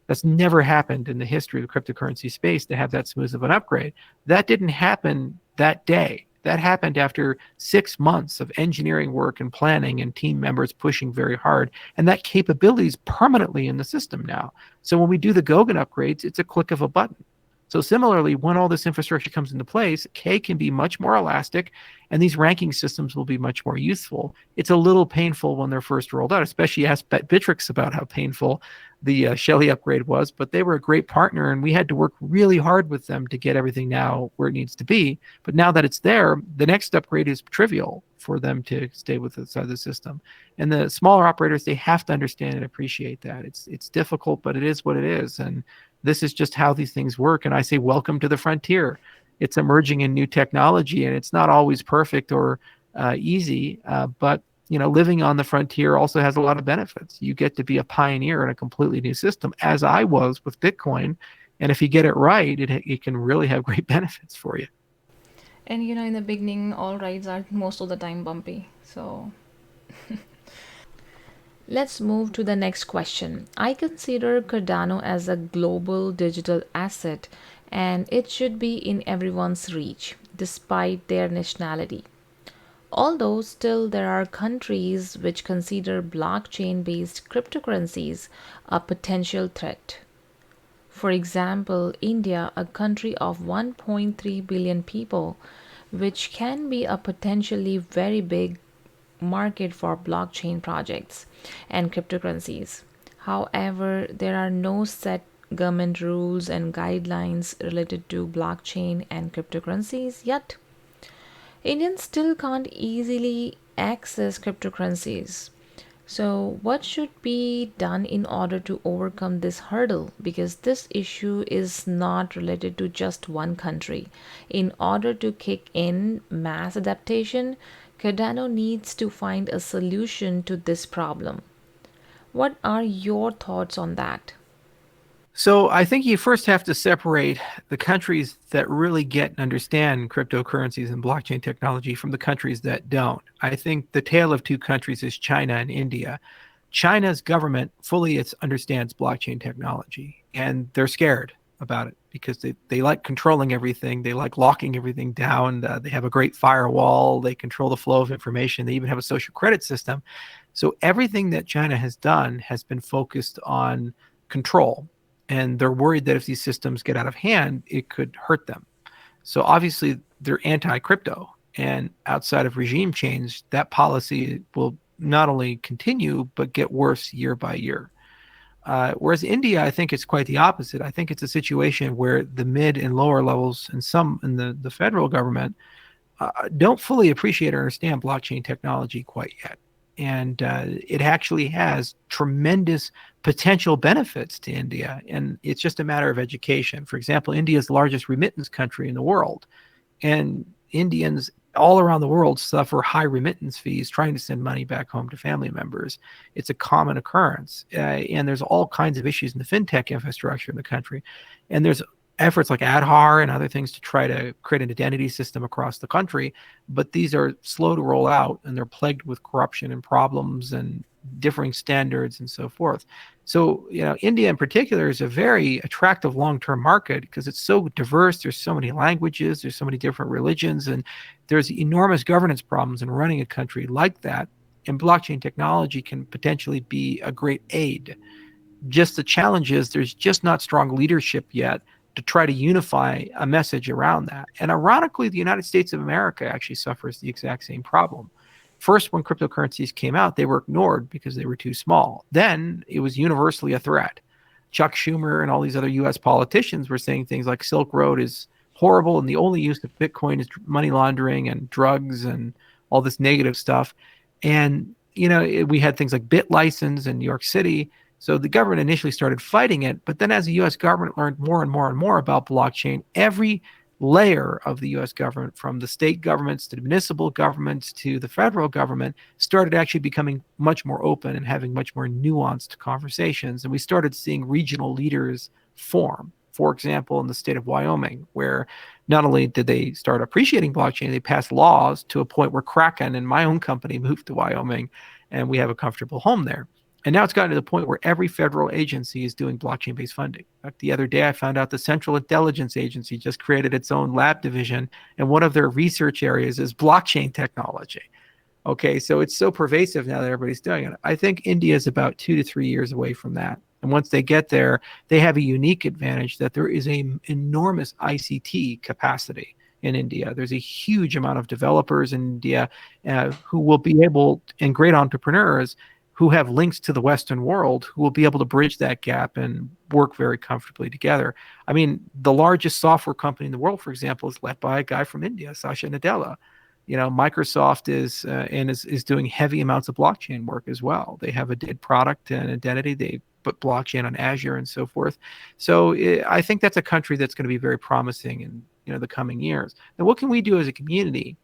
That's never happened in the history of the cryptocurrency space to have that smooth of an upgrade. That didn't happen that day. That happened after 6 months of engineering work and planning and team members pushing very hard. And that capability is permanently in the system now. So when we do the Goguen upgrades, it's a click of a button. So similarly, when all this infrastructure comes into place, K can be much more elastic, and these ranking systems will be much more useful. It's a little painful when they're first rolled out, especially ask Bittrex about how painful the Shelley upgrade was, but they were a great partner, and we had to work really hard with them to get everything now where it needs to be. But now that it's there, the next upgrade is trivial for them to stay with inside the system. And the smaller operators, they have to understand and appreciate that. It's difficult, but it is what it is. And this is just how these things work. And I say, welcome to the frontier. It's emerging in new technology, and it's not always perfect or easy, but living on the frontier also has a lot of benefits. You get to be a pioneer in a completely new system, as I was with Bitcoin. And if you get it right, it can really have great benefits for you. And in the beginning, all rides are most of the time bumpy. So let's move to the next question. I consider Cardano as a global digital asset, and it should be in everyone's reach, despite their nationality. Although still there are countries which consider blockchain-based cryptocurrencies a potential threat. For example, India, a country of 1.3 billion people, which can be a potentially very big market for blockchain projects and cryptocurrencies. However, there are no set government rules and guidelines related to blockchain and cryptocurrencies yet. Indians still can't easily access cryptocurrencies. So, what should be done in order to overcome this hurdle? Because this issue is not related to just one country. In order to kick in mass adaptation, Cardano needs to find a solution to this problem. What are your thoughts on that? So I think you first have to separate the countries that really get and understand cryptocurrencies and blockchain technology from the countries that don't. I think the tale of two countries is China and India. China's government fully understands blockchain technology, and they're scared. about it because they like controlling everything. They like locking everything down. They have a great firewall. They control the flow of information. They even have a social credit system. So everything that China has done has been focused on control. And they're worried that if these systems get out of hand, it could hurt them. So obviously they're anti-crypto. And outside of regime change, that policy will not only continue, but get worse year by year. Whereas India, I think it's quite the opposite. I think it's a situation where the mid and lower levels and some in the federal government don't fully appreciate or understand blockchain technology quite yet. And it actually has tremendous potential benefits to India. And it's just a matter of education. For example, India is the largest remittance country in the world. And Indians all around the world suffer high remittance fees trying to send money back home to family members. It's a common occurrence. And there's all kinds of issues in the fintech infrastructure in the country. And there's efforts like Aadhaar and other things to try to create an identity system across the country. But these are slow to roll out, and they're plagued with corruption and problems and differing standards and so forth. So, India in particular is a very attractive long-term market because it's so diverse. There's so many languages, there's so many different religions, and there's enormous governance problems in running a country like that. And blockchain technology can potentially be a great aid. Just the challenge is there's just not strong leadership yet to try to unify a message around that. And ironically, the United States of America actually suffers the exact same problem. First, when cryptocurrencies came out, they were ignored because they were too small. Then it was universally a threat. Chuck Schumer and all these other US politicians were saying things like Silk Road is horrible and the only use of Bitcoin is money laundering and drugs and all this negative stuff. And, we had things like BitLicense in New York City. So the government initially started fighting it, but then as the U.S. government learned more and more and more about blockchain, every layer of the U.S. government, from the state governments to the municipal governments to the federal government, started actually becoming much more open and having much more nuanced conversations. And we started seeing regional leaders form. For example, in the state of Wyoming, where not only did they start appreciating blockchain, they passed laws to a point where Kraken and my own company moved to Wyoming, and we have a comfortable home there. And now it's gotten to the point where every federal agency is doing blockchain-based funding. In fact, the other day I found out the Central Intelligence Agency just created its own lab division, and one of their research areas is blockchain technology. Okay, so it's so pervasive now that everybody's doing it. I think India is about 2 to 3 years away from that. And once they get there, they have a unique advantage that there is an enormous ICT capacity in India. There's a huge amount of developers in India who will be able, and great entrepreneurs, who have links to the Western world, who will be able to bridge that gap and work very comfortably together. I mean, the largest software company in the world, for example, is led by a guy from India, Satya Nadella. Microsoft is doing heavy amounts of blockchain work as well. They have a DID product and identity. They put blockchain on Azure and so forth. So I think that's a country that's going to be very promising in the coming years. Now, what can we do as a community?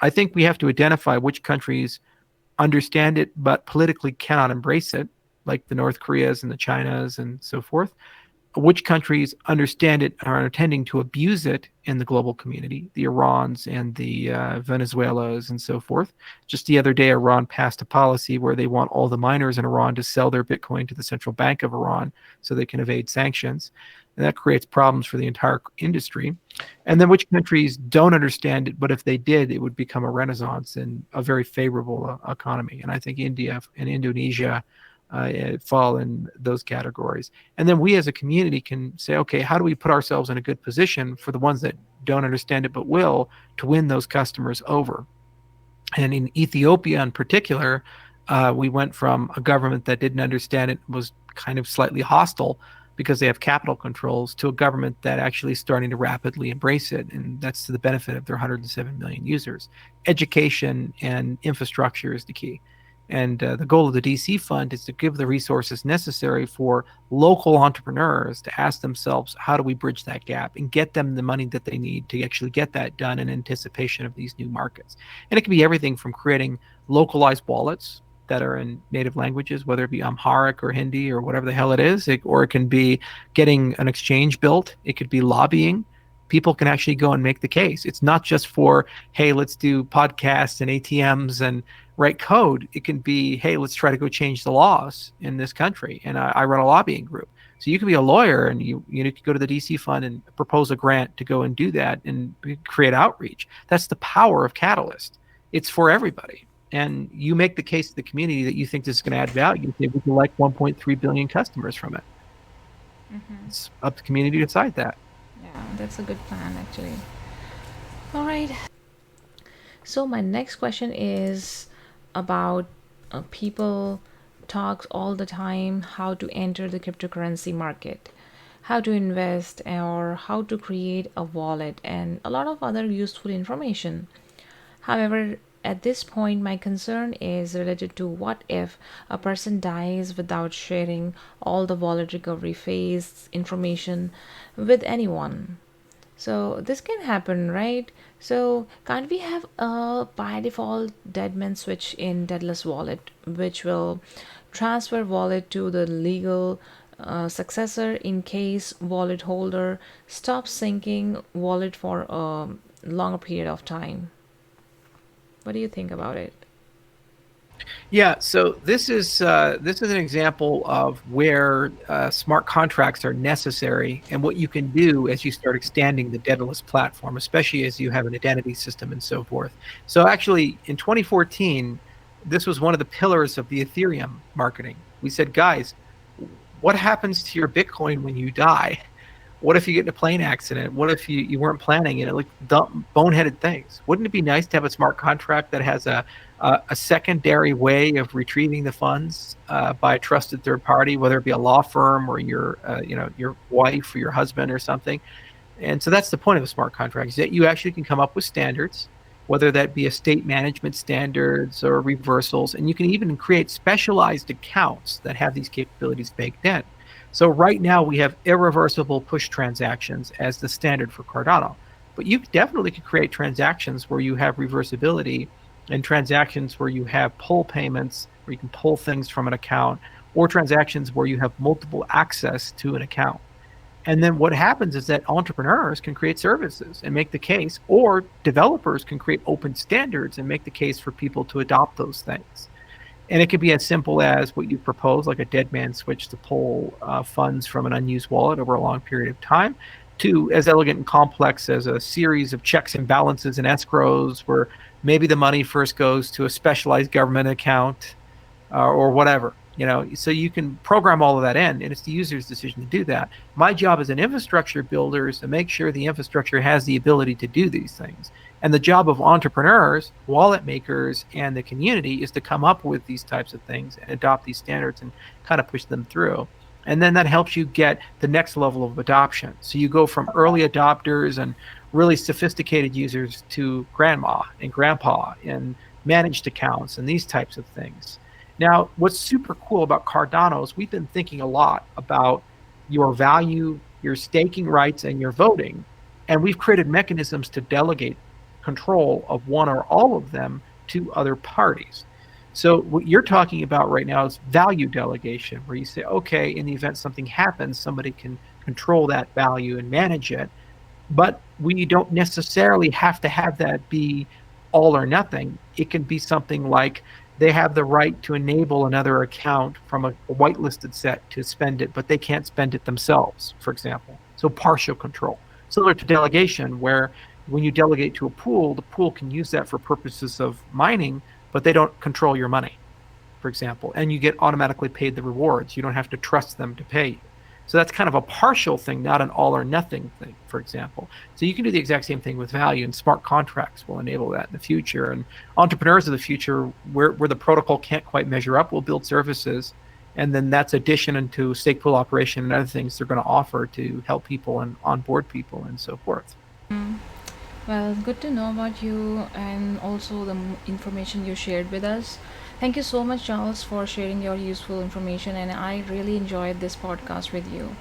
I think we have to identify which countries understand it but politically cannot embrace it, like the North Koreas and the Chinas and so forth. Which countries understand it and are intending to abuse it in the global community, the Irans and the Venezuelas and so forth. Just the other day, Iran passed a policy where they want all the miners in Iran to sell their Bitcoin to the central bank of Iran so they can evade sanctions. And that creates problems for the entire industry. And then which countries don't understand it, but if they did, it would become a renaissance and a very favorable economy. And I think India and Indonesia fall in those categories. And then we as a community can say, okay, how do we put ourselves in a good position for the ones that don't understand it but will, to win those customers over? And in Ethiopia in particular, we went from a government that didn't understand it, was kind of slightly hostile because they have capital controls, to a government that actually is starting to rapidly embrace it. And that's to the benefit of their 107 million users. Education and infrastructure is the key. And the goal of the DC fund is to give the resources necessary for local entrepreneurs to ask themselves, how do we bridge that gap and get them the money that they need to actually get that done in anticipation of these new markets. And it can be everything from creating localized wallets that are in native languages, whether it be Amharic or Hindi or whatever the hell it is, or it can be getting an exchange built. It could be lobbying. People can actually go and make the case. It's not just for, hey, let's do podcasts and ATMs and write code. It can be, hey, let's try to go change the laws in this country. And I run a lobbying group. So you could be a lawyer and you could go to the DC fund and propose a grant to go and do that and create outreach. That's the power of Catalyst. It's for everybody. And you make the case to the community that you think this is going to add value. You would like 1.3 billion customers from it. It's up to the community to decide that. Yeah, that's a good plan actually. All right. So my next question is about people talks all the time how to enter the cryptocurrency market, how to invest, or how to create a wallet, and a lot of other useful information. However, at this point, my concern is related to what if a person dies without sharing all the wallet recovery phase information with anyone. So this can happen, right? So can't we have a by default deadman switch in Daedalus wallet, which will transfer wallet to the legal successor in case wallet holder stops syncing wallet for a longer period of time? What do you think about it? Yeah, so this is an example of where smart contracts are necessary, and what you can do as you start extending the Daedalus platform, especially as you have an identity system and so forth. So actually, in 2014, this was one of the pillars of the Ethereum marketing. We said, guys, what happens to your Bitcoin when you die? What if you get in a plane accident? What if you weren't planning it? Like dumb, boneheaded things. Wouldn't it be nice to have a smart contract that has a secondary way of retrieving the funds by a trusted third party, whether it be a law firm or your wife or your husband or something? And so that's the point of a smart contract, is that you actually can come up with standards, whether that be estate management standards or reversals, and you can even create specialized accounts that have these capabilities baked in. So right now we have irreversible push transactions as the standard for Cardano, but you definitely could create transactions where you have reversibility and transactions where you have pull payments, where you can pull things from an account, or transactions where you have multiple access to an account. And then what happens is that entrepreneurs can create services and make the case, or developers can create open standards and make the case for people to adopt those things. And it could be as simple as what you propose, like a dead man switch to pull funds from an unused wallet over a long period of time, to as elegant and complex as a series of checks and balances and escrows where maybe the money first goes to a specialized government account or whatever. So you can program all of that in, and it's the user's decision to do that. My job as an infrastructure builder is to make sure the infrastructure has the ability to do these things. And the job of entrepreneurs, wallet makers, and the community is to come up with these types of things and adopt these standards and kind of push them through. And then that helps you get the next level of adoption. So you go from early adopters and really sophisticated users to grandma and grandpa and managed accounts and these types of things. Now, what's super cool about Cardano is we've been thinking a lot about your value, your staking rights, and your voting. And we've created mechanisms to delegate control of one or all of them to other parties. So what you're talking about right now is value delegation, where you say, okay, in the event something happens, somebody can control that value and manage it. But we don't necessarily have to have that be all or nothing. It can be something like they have the right to enable another account from a whitelisted set to spend it, but they can't spend it themselves, for example. So partial control. Similar to delegation, where when you delegate to a pool, the pool can use that for purposes of mining, but they don't control your money, for example, and you get automatically paid the rewards. You don't have to trust them to pay you. So that's kind of a partial thing, not an all or nothing thing, for example. So you can do the exact same thing with value, and smart contracts will enable that in the future. And entrepreneurs of the future, where the protocol can't quite measure up, will build services, and then that's addition into Stakepool operation and other things they're going to offer to help people and onboard people and so forth. Well, good to know about you and also the information you shared with us. Thank you so much, Charles, for sharing your useful information, and I really enjoyed this podcast with you.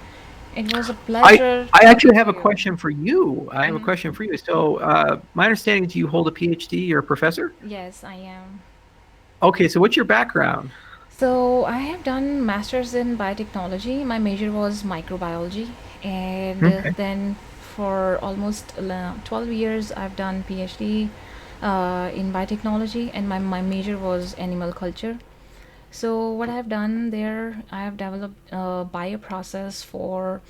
It was a pleasure. I actually have a talking to you. question for you. I have a question for you. So my understanding is you hold a PhD, you're a professor? Yes, I am. Okay, so what's your background? So I have done masters in biotechnology. My major was microbiology, and Okay. then for almost 12 years I've done PhD in biotechnology, and my major was animal culture. So what I've done there, I have developed a bioprocess for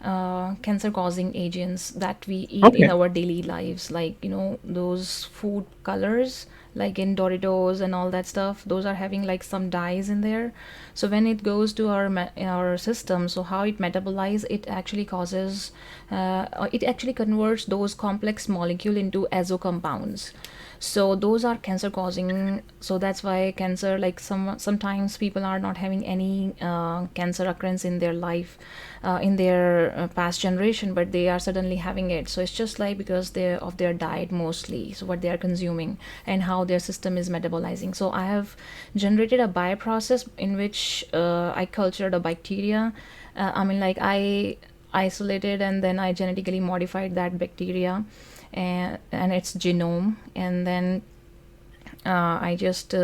cancer-causing agents that we eat in Okay. our daily lives, like those food colors, like in Doritos and all that stuff. Those are having like some dyes in there. So when it goes to our system, so how it metabolize, it actually converts those complex molecule into azo compounds. So those are cancer causing. So that's why cancer, like sometimes people are not having any cancer occurrence in their life, in their past generation, but they are suddenly having it. So it's just like because they of their diet mostly, so what they are consuming and how their system is metabolizing. So I have generated a bioprocess in which I cultured a bacteria. I mean, like I isolated and then I genetically modified that bacteria and its genome, and then I just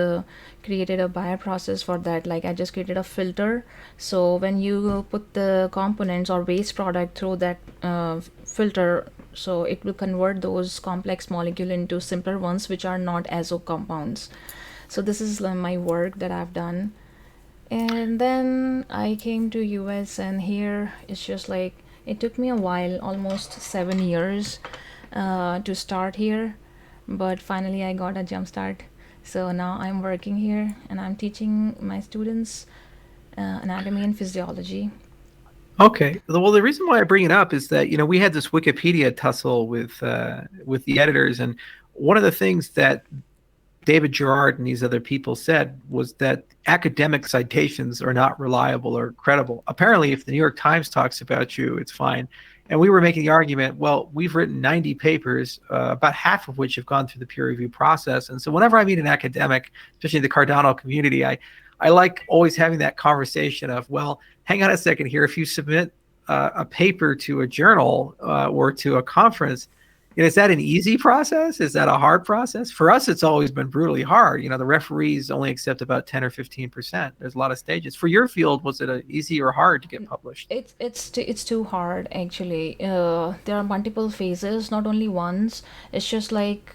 created a bioprocess for that. Like I just created a filter. So when you put the components or waste product through that filter, so it will convert those complex molecule into simpler ones, which are not azo compounds. So this is my work that I've done. And then I came to US, and here it's just like it took me a while, almost 7 years, to start here, but finally I got a jump start. So now I'm working here and I'm teaching my students anatomy and physiology. Okay. Well, the reason why I bring it up is that we had this Wikipedia tussle with the editors, and one of the things that David Gerard and these other people said was that academic citations are not reliable or credible. Apparently, if the New York Times talks about you, it's fine. And we were making the argument, well, we've written 90 papers, about half of which have gone through the peer review process. And so whenever I meet an academic, especially the Cardano community, I like always having that conversation of, well, hang on a second here. If you submit a paper to a journal or to a conference, is that an easy process? Is that a hard process? For us, it's always been brutally hard. The referees only accept about 10 or 15%. There's a lot of stages. For your field, was it easy or hard to get published? It's too hard actually. There are multiple phases, not only once. It's just like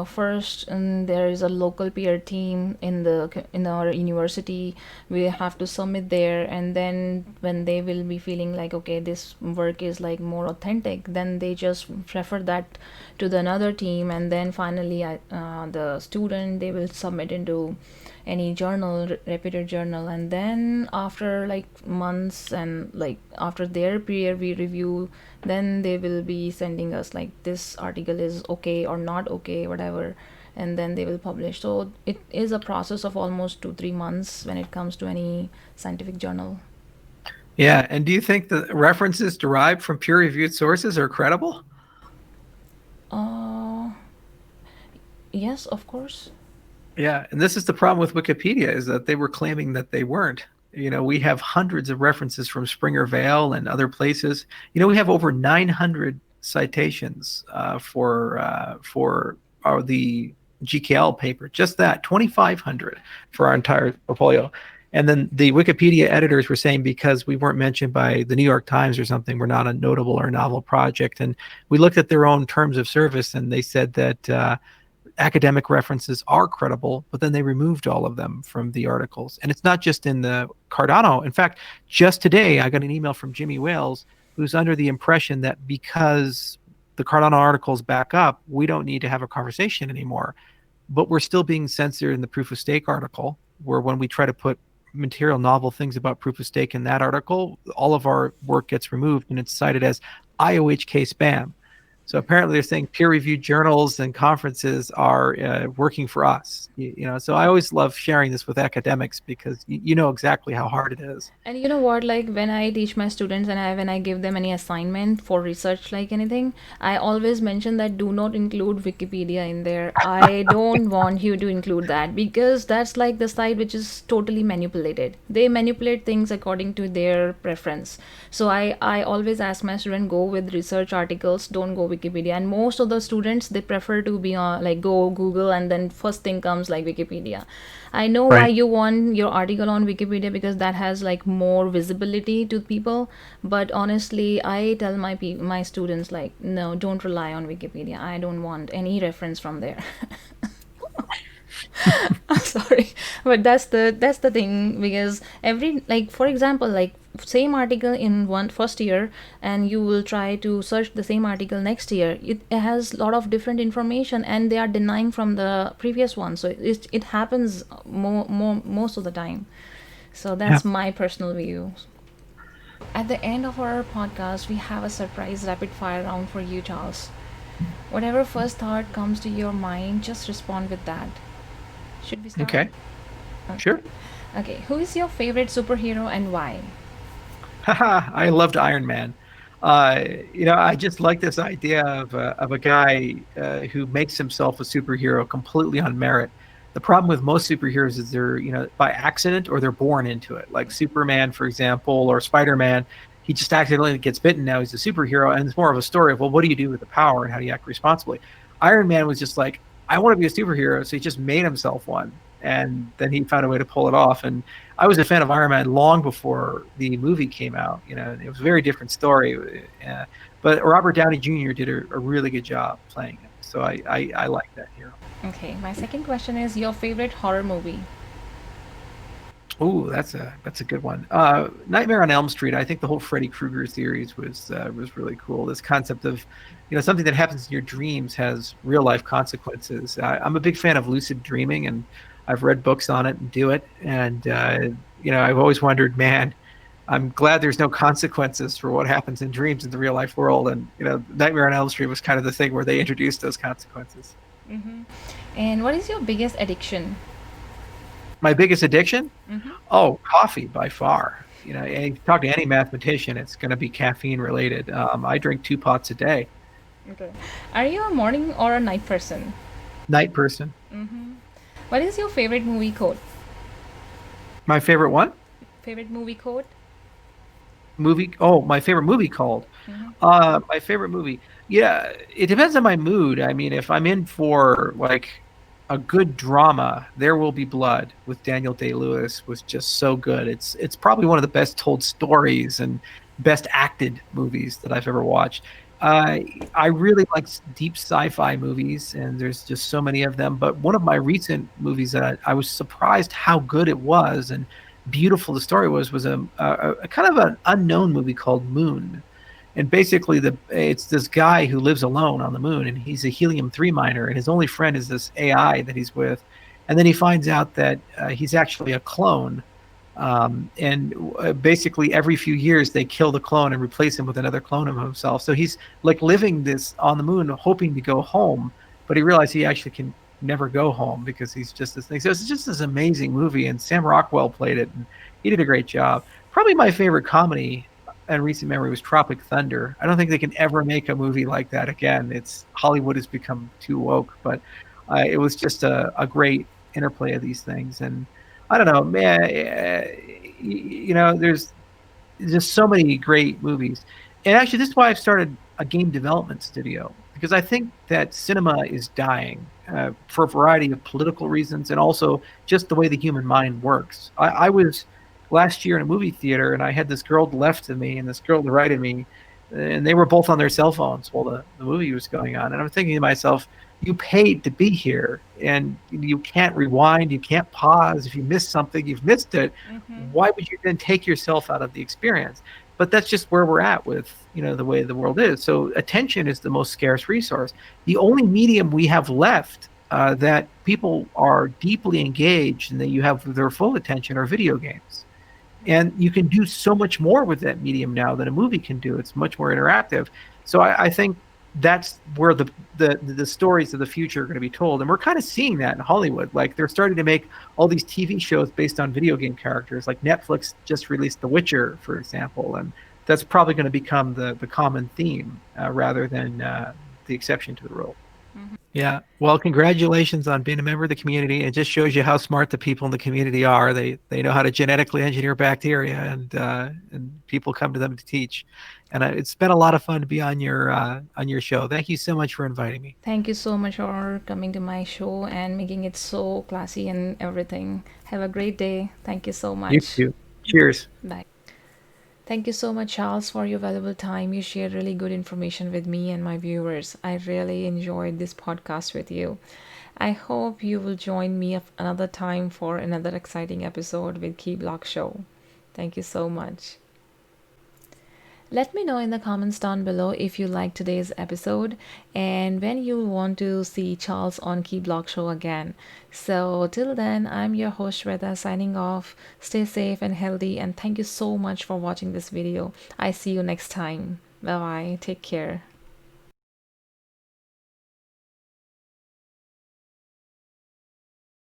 first, there is a local peer team in our university. We have to submit there, and then when they will be feeling like okay, this work is like more authentic, then they just refer that to the another team, and then finally, the student, they will submit into any journal, reputed journal, and then after like months and like after their peer review, then they will be sending us like this article is okay or not okay, whatever, and then they will publish. So it is a process of almost 2-3 months when it comes to any scientific journal. Yeah. And do you think the references derived from peer-reviewed sources are credible? uh yes, of course. Yeah. And this is the problem with Wikipedia, is that they were claiming that they weren't. We have hundreds of references from Springer Vale and other places. We have over 900 citations for the GKL paper. Just that, 2,500 for our entire portfolio. And then the Wikipedia editors were saying because we weren't mentioned by the New York Times or something, we're not a notable or novel project. And we looked at their own terms of service, and they said that academic references are credible, but then they removed all of them from the articles. And it's not just in the Cardano. In fact, just today, I got an email from Jimmy Wales, who's under the impression that because the Cardano articles back up, we don't need to have a conversation anymore. But we're still being censored in the proof of stake article, where when we try to put material novel things about proof of stake in that article, all of our work gets removed and it's cited as IOHK spam. So apparently they're saying peer-reviewed journals and conferences are working for us. So I always love sharing this with academics because you know exactly how hard it is. And you know what, like when I teach my students and when I give them any assignment for research, like anything, I always mention that do not include Wikipedia in there. I don't want you to include that because that's like the site which is totally manipulated. They manipulate things according to their preference. So I always ask my student, go with research articles, don't go Wikipedia. And most of the students, they prefer to be on like go Google, and then first thing comes like Wikipedia. I know why Right. you want your article on Wikipedia, because that has like more visibility to people. But honestly, I tell my students like, no, don't rely on Wikipedia. I don't want any reference from there. I'm sorry. story. But that's the thing, because every, like, for example, like, same article in one first year, and you will try to search the same article next year, it has a lot of different information, and they are denying from the previous one. So it happens most of the time. So Yeah. that's my personal view. At the end of our podcast, we have a surprise rapid fire round for you, Charles. Whatever first thought comes to your mind, just respond with that. Should we start? Okay. Sure. Okay. Who is your favorite superhero and why? Haha, I loved Iron Man. Uh, I just like this idea of a guy who makes himself a superhero completely on merit. The problem with most superheroes is they're, by accident or they're born into it. Like Superman, for example, or Spider-Man, he just accidentally gets bitten. Now he's a superhero, and it's more of a story of, well, what do you do with the power and how do you act responsibly? Iron Man was just like, I want to be a superhero, so he just made himself one, and then he found a way to pull it off. And I was a fan of Iron Man long before the movie came out. It was a very different story. But Robert Downey Jr. did a really good job playing him. So I like that hero. Okay. My second question is your favorite horror movie. Oh, that's a good one. Nightmare on Elm Street. I think the whole Freddy Krueger series was really cool. This concept of, something that happens in your dreams has real life consequences. I'm a big fan of lucid dreaming, and I've read books on it and do it. And I've always wondered, man, I'm glad there's no consequences for what happens in dreams in the real life world. And Nightmare on Elm Street was kind of the thing where they introduced those consequences. Mm-hmm. And what is your biggest addiction? My biggest addiction? Mm-hmm. Oh, coffee by far. And if you talk to any mathematician, it's going to be caffeine related. I drink 2 pots a day. Okay. Are you a morning or a night person? Night person. Mm-hmm. What is your favorite movie quote? My favorite one? Favorite movie quote? Movie. Oh, my favorite movie called. My favorite movie. Yeah, it depends on my mood. I mean, if I'm in for like a good drama, There Will Be Blood with Daniel Day-Lewis was just so good. It's probably one of the best told stories and best acted movies that I've ever watched. I really like deep sci-fi movies, and there's just so many of them. But one of my recent movies that I was surprised how good it was and beautiful the story was a kind of an unknown movie called Moon. And basically, it's this guy who lives alone on the moon, and he's a helium-3 miner, and his only friend is this AI that he's with. And then he finds out that he's actually a clone. Basically, every few years, they kill the clone and replace him with another clone of himself. So he's like living this on the moon, hoping to go home, but he realized he actually can never go home because he's just this thing. So it's just this amazing movie, and Sam Rockwell played it, and he did a great job. Probably my favorite comedy in recent memory was Tropic Thunder. I don't think they can ever make a movie like that again. Hollywood has become too woke, but it was just a great interplay of these things. And I don't know, man, there's just so many great movies. And actually, this is why I've started a game development studio, because I think that cinema is dying for a variety of political reasons, and also just the way the human mind works. I was last year in a movie theater, and I had this girl left of me and this girl to right of me, and they were both on their cell phones while the movie was going on. And I'm thinking to myself, you paid to be here, and you can't rewind, you can't pause. If you miss something, you've missed it. Why would you then take yourself out of the experience? But that's just where we're at with the way the world is. So attention is the most scarce resource. The only medium we have left that people are deeply engaged and that you have their full attention are video games. And you can do so much more with that medium now than a movie can do. It's much more interactive. So I think that's where the stories of the future are going to be told. And we're kind of seeing that in Hollywood. Like, they're starting to make all these TV shows based on video game characters. Like Netflix just released The Witcher, for example. And that's probably going to become the common theme rather than the exception to the rule. Yeah. Well, congratulations on being a member of the community. It just shows you how smart the people in the community are. They know how to genetically engineer bacteria, and people come to them to teach. And it's been a lot of fun to be on your show. Thank you so much for inviting me. Thank you so much for coming to my show and making it so classy and everything. Have a great day. Thank you so much. You too. Cheers. Bye. Thank you so much, Charles, for your valuable time. You shared really good information with me and my viewers. I really enjoyed this podcast with you. I hope you will join me another time for another exciting episode with KiBloc Show. Thank you so much. Let me know in the comments down below if you liked today's episode and when you want to see Charles on KiBloc Show again. So till then, I'm your host Shweta signing off. Stay safe and healthy, and thank you so much for watching this video. I see you next time. Bye bye. Take care.